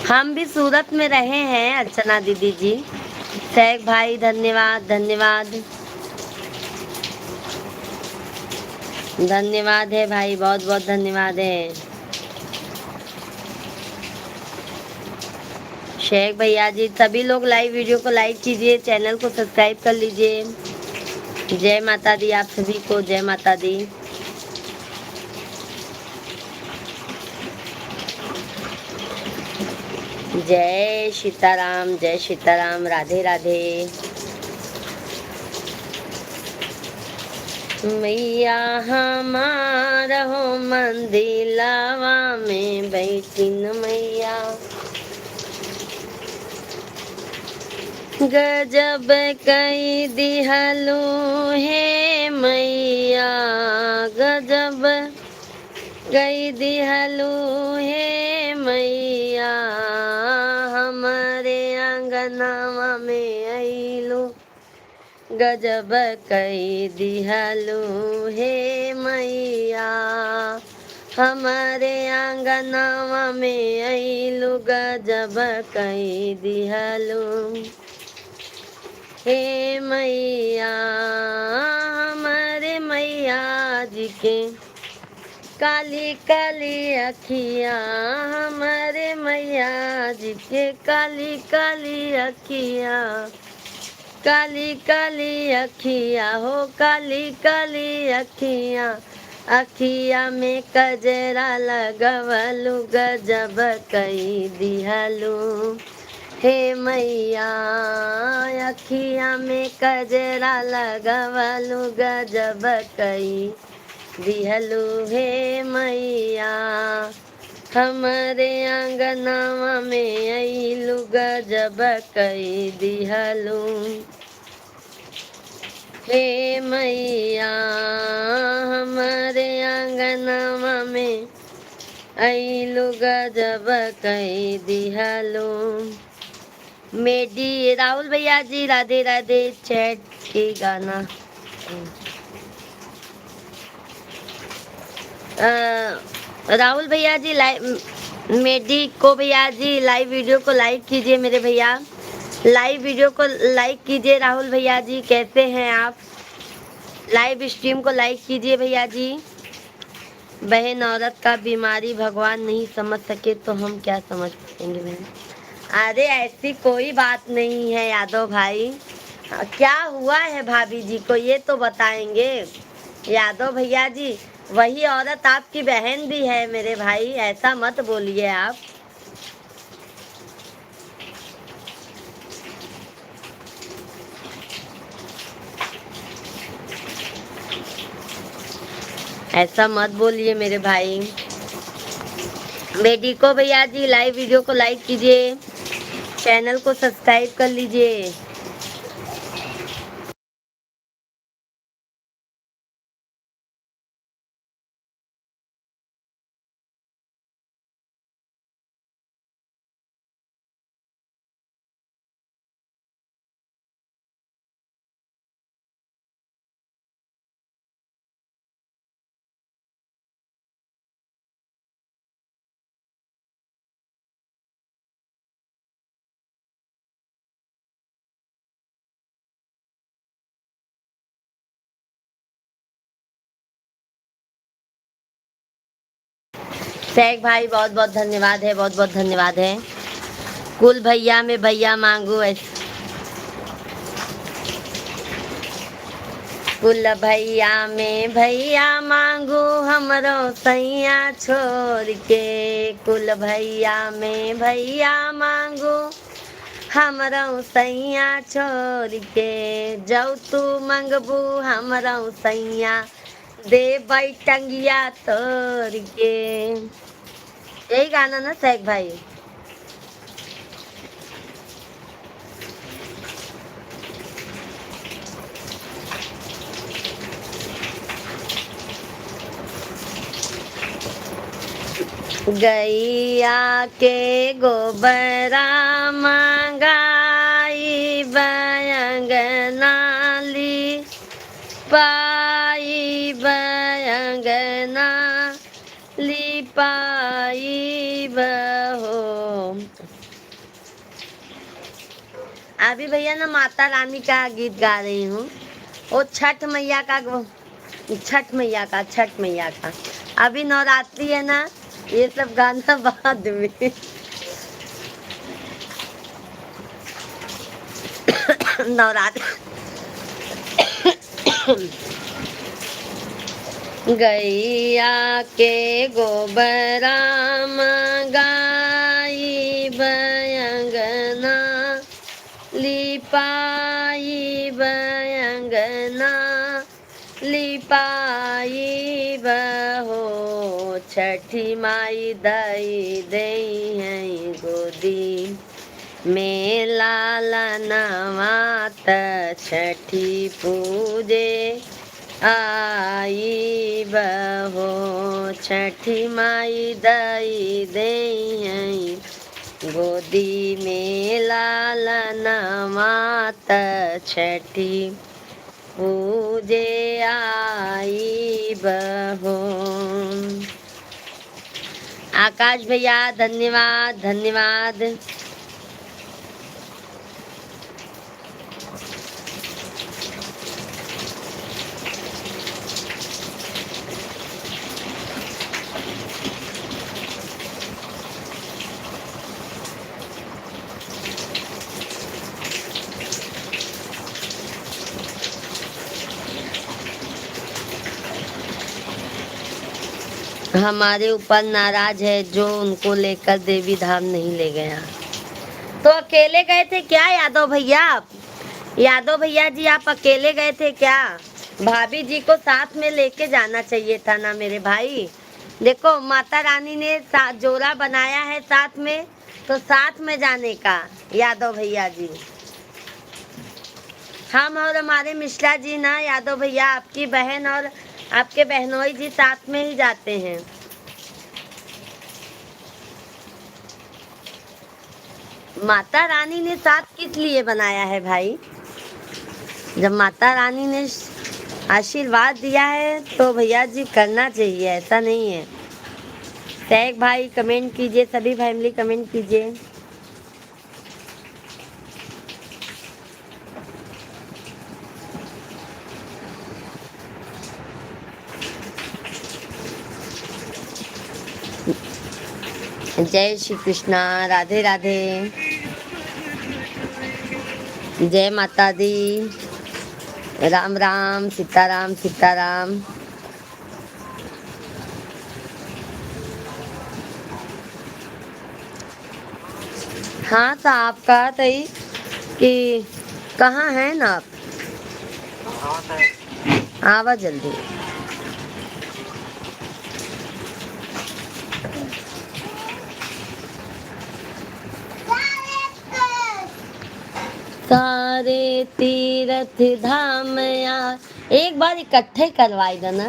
हम भी सूरत में रहे हैं अर्चना दीदी जी। शेख भाई धन्यवाद धन्यवाद धन्यवाद है भाई, बहुत बहुत धन्यवाद है। शेख भैया जी, सभी लोग लाइव वीडियो को लाइक कीजिए, चैनल को सब्सक्राइब कर लीजिए। जय माता दी आप सभी को, जय माता दी। जय सीताराम, जय सीताराम, राधे राधे। मैया हमार हो मंदिलवा में बैठिन मैया, गजब कई दिहलू हे मैया, गजब कई दिहलू हे मैया, हमारे आंगनवा में अइलू, गजब कई दिहलू हे मैया, हमारे आंगनवा में अइलू, गजब कई दिहलू हे मैया। हमारे मैया जी के काली काली अखियाँ, हमारे मैया जी के काली काली अखियाँ, काली काली अखियाँ हो, काली काली अखियाँ, अखियाँ में कजरा लगवलू, गजब कई दिहलू हे मैया, अखियाँ में कजरा लगवलू, गजब कई दिहलू हे मैया, हमारे आंगनवा में अइलू, गजब कई दिहलू हे मैया, हमारे आंगनवा में अइलू, गजब कई दिहलू। मेडी राहुल भैया जी राधे राधे, चैट के गाना। राहुल भैया जी लाइव, मेडी को भैया जी लाइव वीडियो को लाइक कीजिए मेरे भैया, लाइव वीडियो को लाइक कीजिए। राहुल भैया जी कैसे हैं आप? लाइव स्ट्रीम को लाइक कीजिए भैया जी। बहन औरत का बीमारी भगवान नहीं समझ सके तो हम क्या समझ पाएंगे बहन? अरे ऐसी कोई बात नहीं है यादव भाई। क्या हुआ है भाभी जी को ये तो बताएंगे यादव भैया जी। वही औरत आपकी बहन भी है मेरे भाई, ऐसा मत बोलिए आप। ऐसा मत बोलिए मेरे भाई। बेटी को भैया जी लाइव वीडियो को लाइक कीजिए, चैनल को सब्सक्राइब कर लीजिए। शेख भाई बहुत बहुत धन्यवाद है, बहुत बहुत धन्यवाद है। कुल भैया में भैया मांगू ऐसे, कुल भैया में भैया मांगू हमरो सैया छोड़ के, कुल भैया में भैया मांगू हमरो सैया छोड़ के, जब तू मंगबू हमरो सैया दे टंगिया तोड़ के। यही गाना ना शेख भाई? गैया के गोबरा मंगाई बयंगनाली पाई बयंगना लिपाई बहो। अभी भैया ना माता रानी का गीत गा रही हूँ, वो छठ मैया का, छठ मैया का, छठ मैया का। अभी नवरात्रि है ना, ये सब गाना बाद में। नवरात्रि गैया के गोबरा मंगाई बयंगना लिपाई बयंगना लिपाई बहो। छठी माई दई दई है गोदी में लाला नवात, छठी पूजे आई बहो। छठी माई दई दई है गोदी में लाला नवात, छठी पूजे आई बहो। आकाश भैया धन्यवाद धन्यवाद। हमारे ऊपर नाराज है जो उनको लेकर देवी धाम नहीं ले गया। तो अकेले गए थे क्या यादव भैया आप? यादव भैया जी आप अकेले गए थे क्या? भाभी जी को साथ में लेके जाना चाहिए था ना मेरे भाई। देखो माता रानी ने जोड़ा बनाया है साथ में, तो साथ में जाने का। यादव भैया जी, हम और हमारे मिश्रा जी ना, यादव भैया आपकी बहन और आपके बहनोई जी साथ में ही जाते हैं। माता रानी ने साथ किस लिए बनाया है भाई? जब माता रानी ने आशीर्वाद दिया है तो भैया जी करना चाहिए, ऐसा नहीं है। शेख भाई कमेंट कीजिए, सभी फैमिली कमेंट कीजिए। जय श्री कृष्णा, राधे राधे, जय माता दी, राम राम, सीताराम सीताराम। हाँ तो आप कहा थी कि कहाँ हैं ना आप? आवा जल्दी। सारे तीर्थ धाम यार एक बार इकट्ठे करवाई दो ना।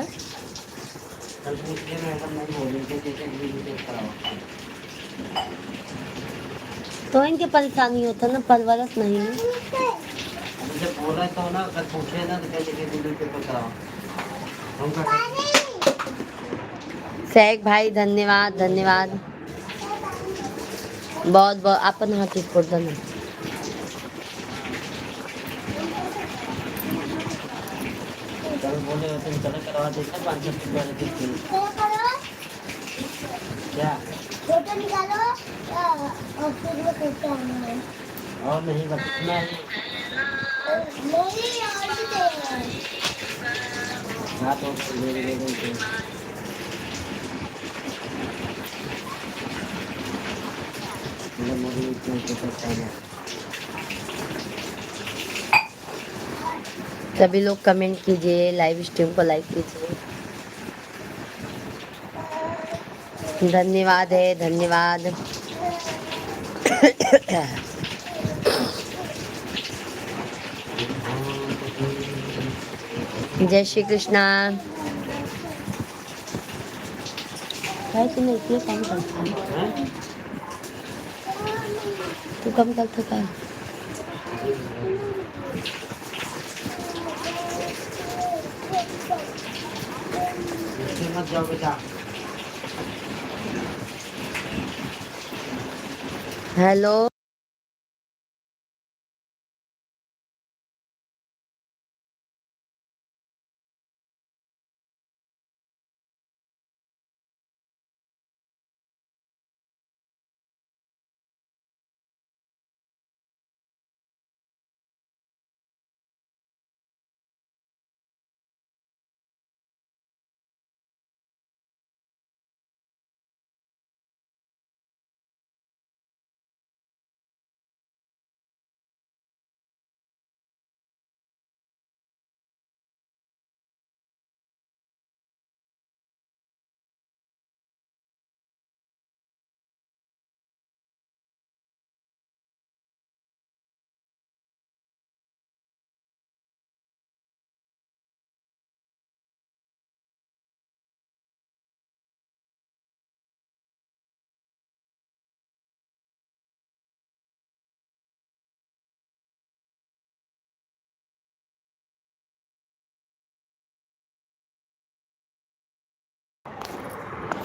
तो इनके परेशानी होता ना, परवरस नहीं है। शेख भाई धन्यवाद धन्यवाद, बहुत बहुत अपन हाथी फोड़ देना। बोले करवा देता 500 रुपया। क्या फोटो निकालो और फिर वो फोटो आना है और नहीं बस इतना ही। नहीं और भी चाहिए हाँ तो ले ले ले ले। मतलब मुझे इतना ही पता है। सभी लोग कमेंट कीजिए, लाइव स्ट्रीम को लाइक कीजिए। धन्यवाद है, धन्यवाद। जय श्री कृष्णा। भाई तूने इसलिए कम करता है, हैं? तू कम करता था। इसमें मत जाओ बेटा। हेलो।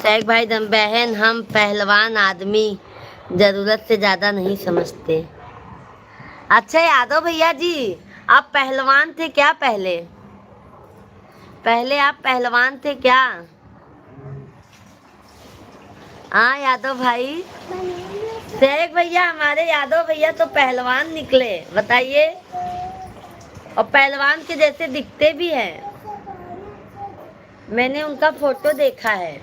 शेख भाई बहन, हम पहलवान आदमी जरूरत से ज्यादा नहीं समझते। अच्छा यादव भैया जी, आप पहलवान थे क्या पहले? पहले आप पहलवान थे क्या? हाँ यादव भाई। शेख भैया, हमारे यादव भैया तो पहलवान निकले, बताइए। और पहलवान के जैसे दिखते भी हैं। मैंने उनका फोटो देखा है।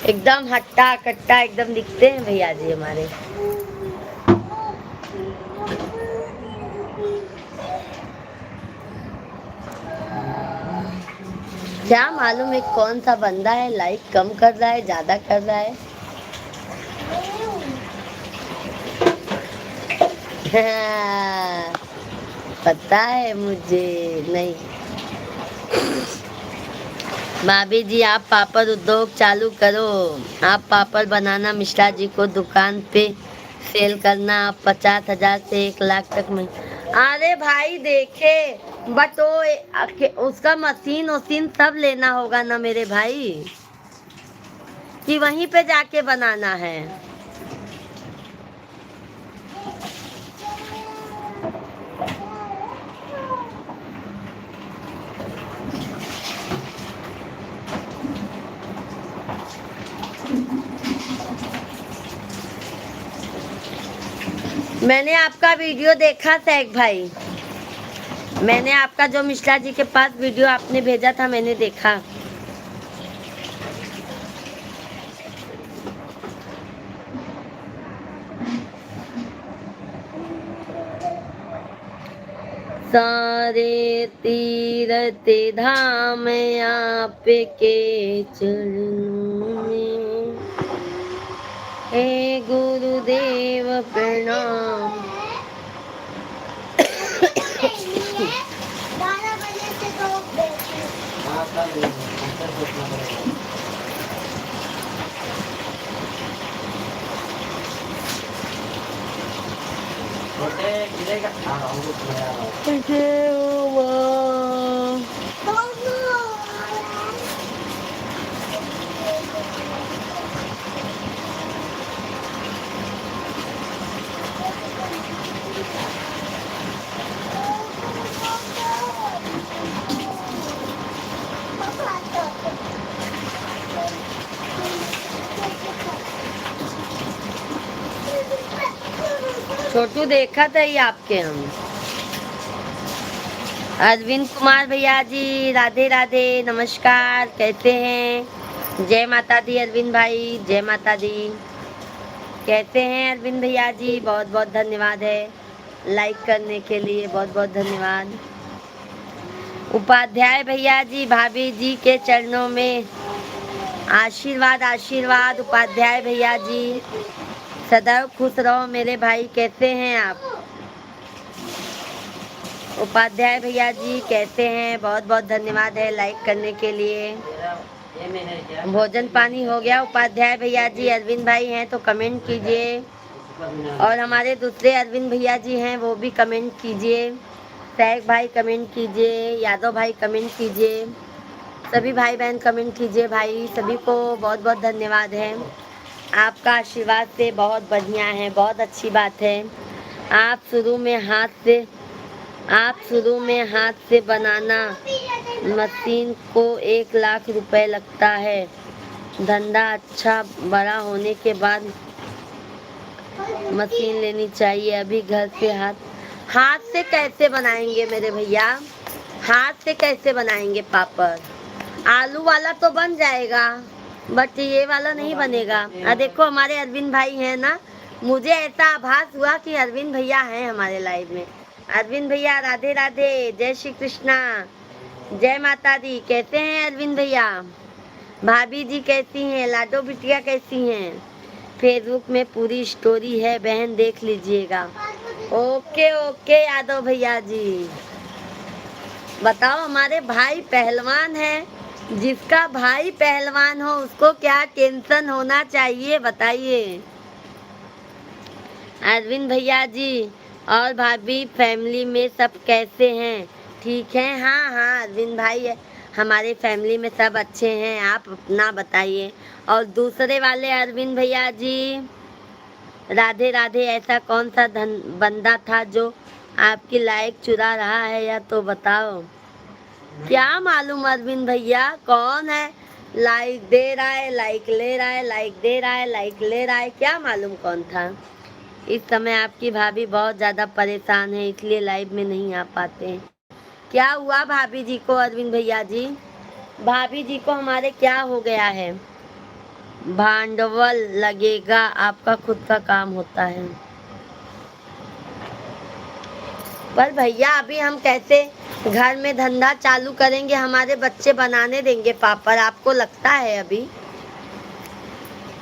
एकदम हट्टा कट्टा एकदम दिखते हैं भैया जी हमारे। क्या मालूम है कौन सा बंदा है, लाइक कम कर रहा है ज्यादा कर रहा है। पता है मुझे नहीं। भाभी जी, आप पापड़ उद्योग चालू करो। आप पापड़ बनाना, मिश्रा जी को दुकान पे सेल करना। आप 50,000 से 1 लाख तक में। अरे भाई देखे, बट वो उसका मशीन वशीन सब लेना होगा ना मेरे भाई, कि वहीं पे जाके बनाना है। मैंने आपका वीडियो देखा शेख भाई, मैंने आपका जो मिश्रा जी के पास वीडियो आपने भेजा था मैंने देखा। सारे तीरथ धाम आपके चरणों में, हे गुरुदेव प्रणाम। 12 बजे से तो बैठे हाँ कर लेंगे, हमको सोचना पड़ेगा। छोटे गिरेगा। हाँ हम लोग तो यार छोटू देखा था ही आपके हम। अरविंद कुमार भैया जी राधे राधे, नमस्कार, कैसे हैं? जय माता दी अरविंद भाई, जय माता दी। कैसे हैं अरविंद भैया जी? बहुत बहुत धन्यवाद है लाइक करने के लिए, बहुत बहुत धन्यवाद। उपाध्याय भैया जी, भाभी जी के चरणों में आशीर्वाद आशीर्वाद। उपाध्याय भैया जी सदैव खुश रहो मेरे भाई, कैसे हैं आप? उपाध्याय भैया जी कैसे हैं? बहुत बहुत धन्यवाद है लाइक करने के लिए। भोजन पानी हो गया उपाध्याय भैया जी? अरविंद भाई हैं तो कमेंट कीजिए, और हमारे दूसरे अरविंद भैया जी हैं वो भी कमेंट कीजिए। सैक भाई कमेंट कीजिए, यादव भाई कमेंट कीजिए, सभी भाई बहन कमेंट कीजिए। भाई सभी को बहुत बहुत धन्यवाद है, आपका आशीर्वाद से बहुत बढ़िया है, बहुत अच्छी बात है। आप शुरू में हाथ से बनाना मशीन को 1 लाख रुपए लगता है। धंधा अच्छा बड़ा होने के बाद मशीन लेनी चाहिए। अभी घर से हाथ से कैसे बनाएंगे मेरे भैया? हाथ से कैसे बनाएंगे पापड़? आलू वाला तो बन जाएगा, बट ये वाला नहीं बनेगा। देखो हमारे अरविंद भाई हैं ना, मुझे ऐसा आभास हुआ कि अरविंद भैया हैं हमारे लाइव में। अरविंद भैया राधे राधे, जय श्री कृष्णा, जय माता दी। कैसे हैं अरविंद भैया? भाभी जी कैसी हैं? लाडो बिटिया कैसी हैं? फेसबुक में पूरी स्टोरी है बहन, देख लीजिएगा। ओके ओके यादव भैया जी। बताओ, हमारे भाई पहलवान है, जिसका भाई पहलवान हो उसको क्या टेंशन होना चाहिए बताइए। अरविंद भैया जी और भाभी फैमिली में सब कैसे हैं? ठीक हैं? हाँ अरविंद भाई हमारे फैमिली में सब अच्छे हैं, आप अपना बताइए। और दूसरे वाले अरविंद भैया जी राधे राधे, ऐसा कौन सा बंदा था जो आपकी लाइक चुरा रहा है, या तो बताओ। क्या मालूम अरविंद भैया कौन है? लाइक दे रहा है, लाइक ले रहा है, लाइक दे रहा है, लाइक ले रहा है, क्या मालूम कौन था। इस समय आपकी भाभी बहुत ज़्यादा परेशान है, इसलिए लाइव में नहीं आ पाते हैं। क्या हुआ भाभी जी को अरविंद भैया जी? भाभी जी को हमारे क्या हो गया है? भांडवल लगेगा, आपका खुद का काम होता है। पर भैया अभी हम कैसे घर में धंधा चालू करेंगे? हमारे बच्चे बनाने देंगे पापड़? आपको लगता है अभी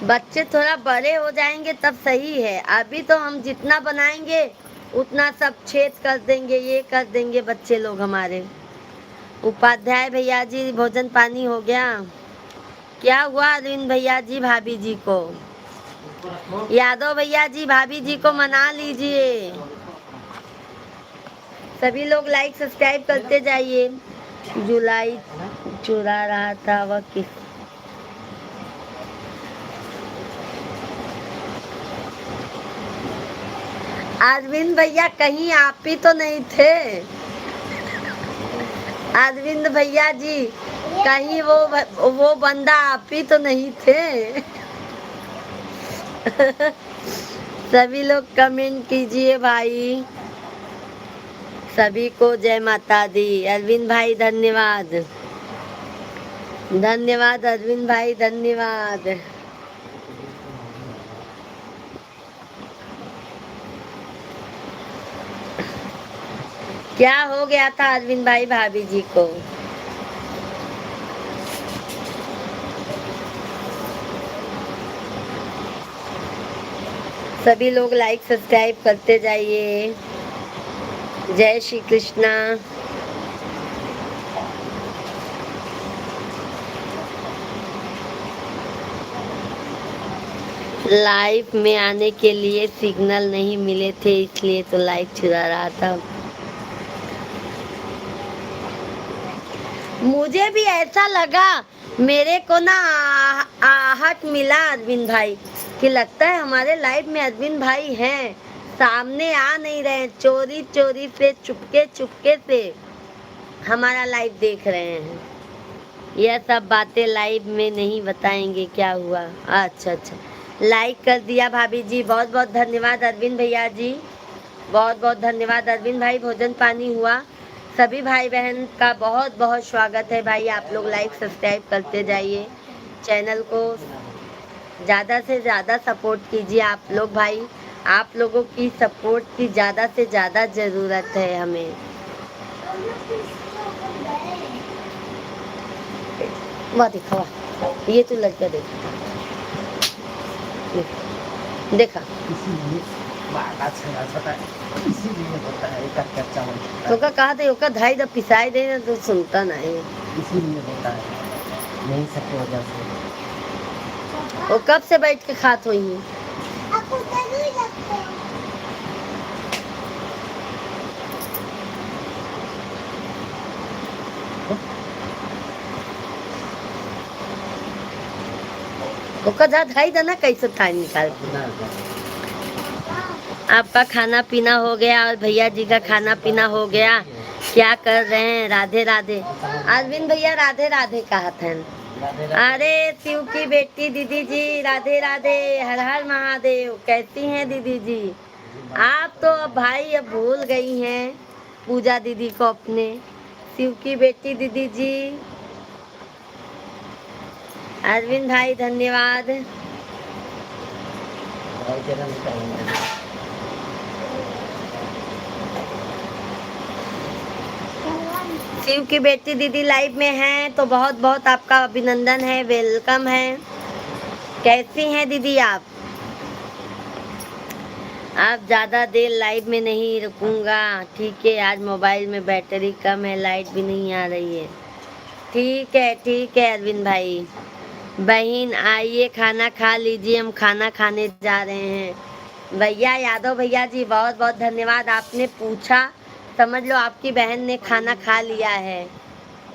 बच्चे थोड़ा बड़े हो जाएंगे तब सही है। अभी तो हम जितना बनाएंगे उतना सब छेद कर देंगे, ये कर देंगे बच्चे लोग हमारे। उपाध्याय भैया जी भोजन पानी हो गया? क्या हुआ अरविंद भैया जी भाभी जी को? यादव भैया जी भाभी जी को मना लीजिए। सभी लोग लाइक सब्सक्राइब करते जाइए। जुलाई चुरा रहा था वह किस? अरविंद भैया कहीं आप ही तो नहीं थे? अरविंद भैया जी कहीं वो बंदा आप ही तो नहीं थे? सभी लोग कमेंट कीजिए भाई। सभी को जय माता दी। अरविंद भाई धन्यवाद, धन्यवाद अरविंद भाई, धन्यवाद। क्या हो गया था अरविंद भाई भाभी जी को? सभी लोग लाइक सब्सक्राइब करते जाइए। जय श्री कृष्णा। लाइव में आने के लिए सिग्नल नहीं मिले थे, इसलिए तो लाइक चुरा रहा था। मुझे भी ऐसा लगा, मेरे को ना आहट मिला अरविंद भाई कि लगता है हमारे लाइव में अरविंद भाई हैं, सामने आ नहीं रहे, चोरी चोरी से चुपके चुपके से हमारा लाइव देख रहे हैं। यह सब बातें लाइव में नहीं बताएंगे क्या हुआ। अच्छा, लाइक कर दिया भाभी जी, बहुत बहुत धन्यवाद अरविंद भैया जी। बहुत बहुत धन्यवाद अरविंद भाई, भोजन पानी हुआ। सभी भाई बहन का बहुत बहुत स्वागत है भाई, आप लोग लाइक सब्सक्राइब करते जाइए, चैनल को ज़्यादा से ज़्यादा सपोर्ट कीजिए आप लोग भाई, आप लोगों की सपोर्ट की ज़्यादा से ज़्यादा ज़रूरत है हमें। वाह देखा, वाह ये तो लड़का देखा इसीलिए बात अच्छा होता है, इसीलिए होता है एक कच्चा तो का कहा था ओका धाई द पिसाई दे ना तो सुनता नहीं, इसीलिए होता है, यही सब की वजह से। वो कब से बैठ के खात हुई है। आपको जरूर लगता है। ओका जा धाई दा ना कैसे टाइम निकाल के। आपका खाना पीना हो गया और भैया जी का खाना पीना हो गया, क्या कर रहे हैं? राधे राधे। अरविंद भैया राधे राधे कहा था। अरे शिव की बेटी दीदी जी राधे राधे, हर हर महादेव। कैसी हैं दीदी जी? आप तो अब भाई अब भूल गई हैं पूजा दीदी को अपने। शिव की बेटी दीदी जी, अरविंद भाई धन्यवाद। शिव की बेटी दीदी लाइव में हैं तो बहुत बहुत आपका अभिनंदन है, वेलकम है। कैसी हैं दीदी आप? आप ज़्यादा देर लाइव में नहीं रुकूंगा, ठीक है? आज मोबाइल में बैटरी कम है, लाइट भी नहीं आ रही है। ठीक है अरविंद भाई। बहन आइए खाना खा लीजिए, हम खाना खाने जा रहे हैं। भैया यादव भैया जी बहुत बहुत धन्यवाद, आपने पूछा, समझ लो आपकी बहन ने खाना खा लिया है।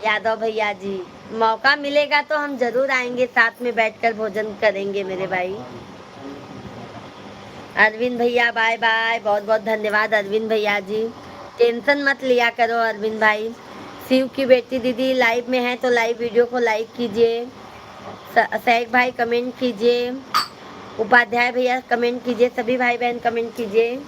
यादव भैया जी, मौका मिलेगा तो हम जरूर आएंगे, साथ में बैठकर भोजन करेंगे मेरे भाई। अरविंद भैया बाय बाय, बहुत बहुत धन्यवाद अरविंद भैया जी। टेंशन मत लिया करो अरविंद भाई। शिव की बेटी दीदी लाइव में है तो लाइव वीडियो को लाइक कीजिए, सैक भाई कमेंट कीजिए, उपाध्याय भैया कमेंट कीजिए, सभी भाई बहन कमेंट कीजिए।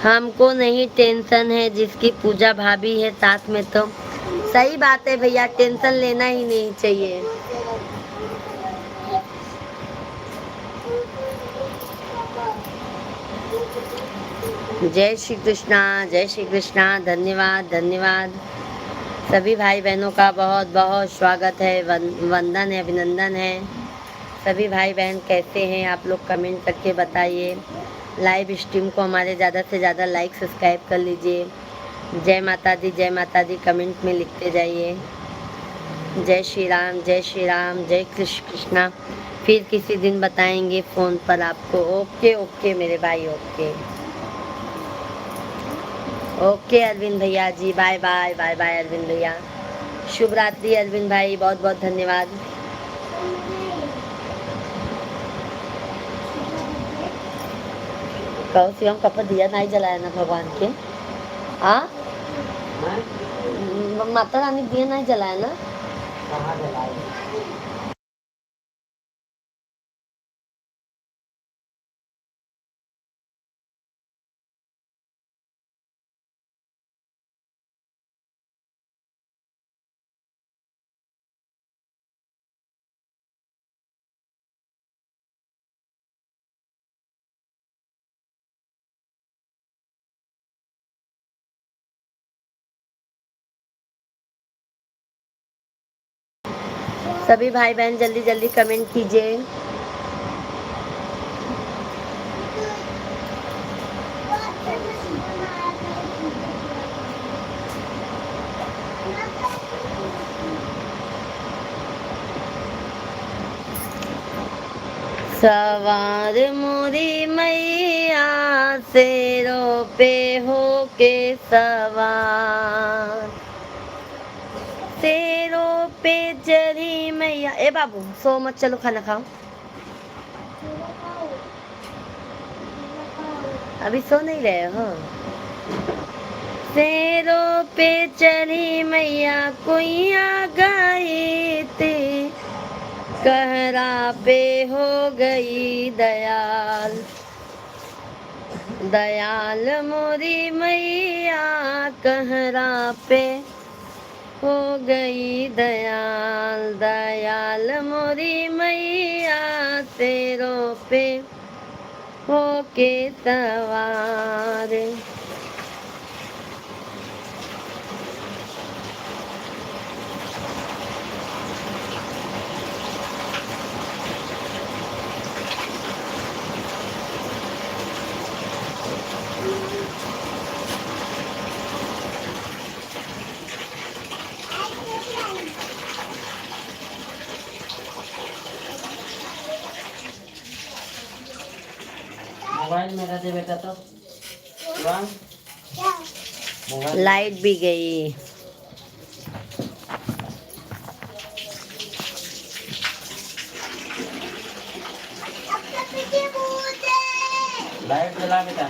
हमको नहीं टेंशन है, जिसकी पूजा भाभी है साथ में तो सही बात है भैया, टेंशन लेना ही नहीं चाहिए। जय श्री कृष्णा, धन्यवाद धन्यवाद। सभी भाई बहनों का बहुत बहुत स्वागत है, वंदन है, अभिनंदन है। सभी भाई बहन कैसे हैं आप लोग कमेंट करके बताइए। लाइव स्ट्रीम को हमारे ज़्यादा से ज़्यादा लाइक सब्सक्राइब कर लीजिए। जय माता दी कमेंट में लिखते जाइए। जय श्री राम, जय कृष्णा। फिर किसी दिन बताएंगे फ़ोन पर आपको। ओके मेरे भाई, ओके अरविंद भैया जी, बाय बाय अरविंद भैया। शुभ रात्रि अरविंद भाई, बहुत बहुत धन्यवाद। कहो शिवम कपड़ा दिया नहीं जलाया ना भगवान के? हाँ माता रानी दिया नहीं जलाया ना? कहाँ जलाई? सभी भाई बहन जल्दी जल्दी कमेंट कीजिए। सवार मोरी मैया शेरों पे हो के सवार, शेरों पे चढ़ी मैया। ए बाबू सो मत, चलो खाना खाओ। अभी सो नहीं रहे हो? शेरों पे चढ़ी मैया कुइया गई थी, कहरा पे हो गई दयाल। दयाल मोरी मैया कहरा पे हो गई दयाल। दयाल मोरी मैया शेरों पे हो के सवार। मोबाइल मेरा दे बेटा तो वन मोबाइल लाइट भी गई। लाइट जला बेटा।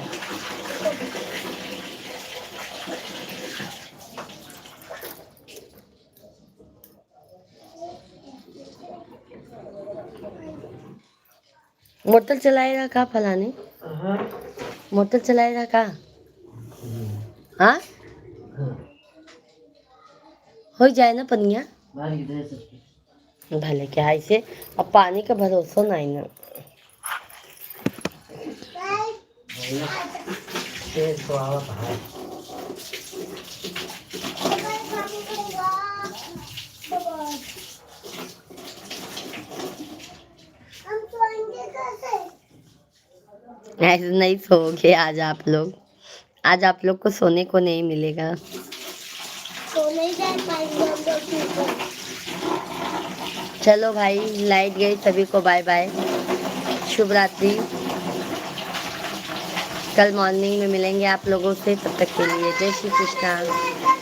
मोटर चलाएगा का फलाने? हाँ मोटर चलाएगा का? हाँ हो जाए ना पनिया। बाहर की तरह से भले क्या ऐसे, अब पानी का भरोसा नहीं ना। तेज तो आवत है। ऐसे नहीं सोओगे आज आप लोग। आज आप लोग को सोने को नहीं मिलेगा। तो नहीं जा पाएंगे हम लोग ऊपर। चलो भाई, लाइट गई, सभी को बाय बाय, शुभ रात्रि। कल मॉर्निंग में मिलेंगे आप लोगों से, तब तक के लिए जय श्री कृष्णा।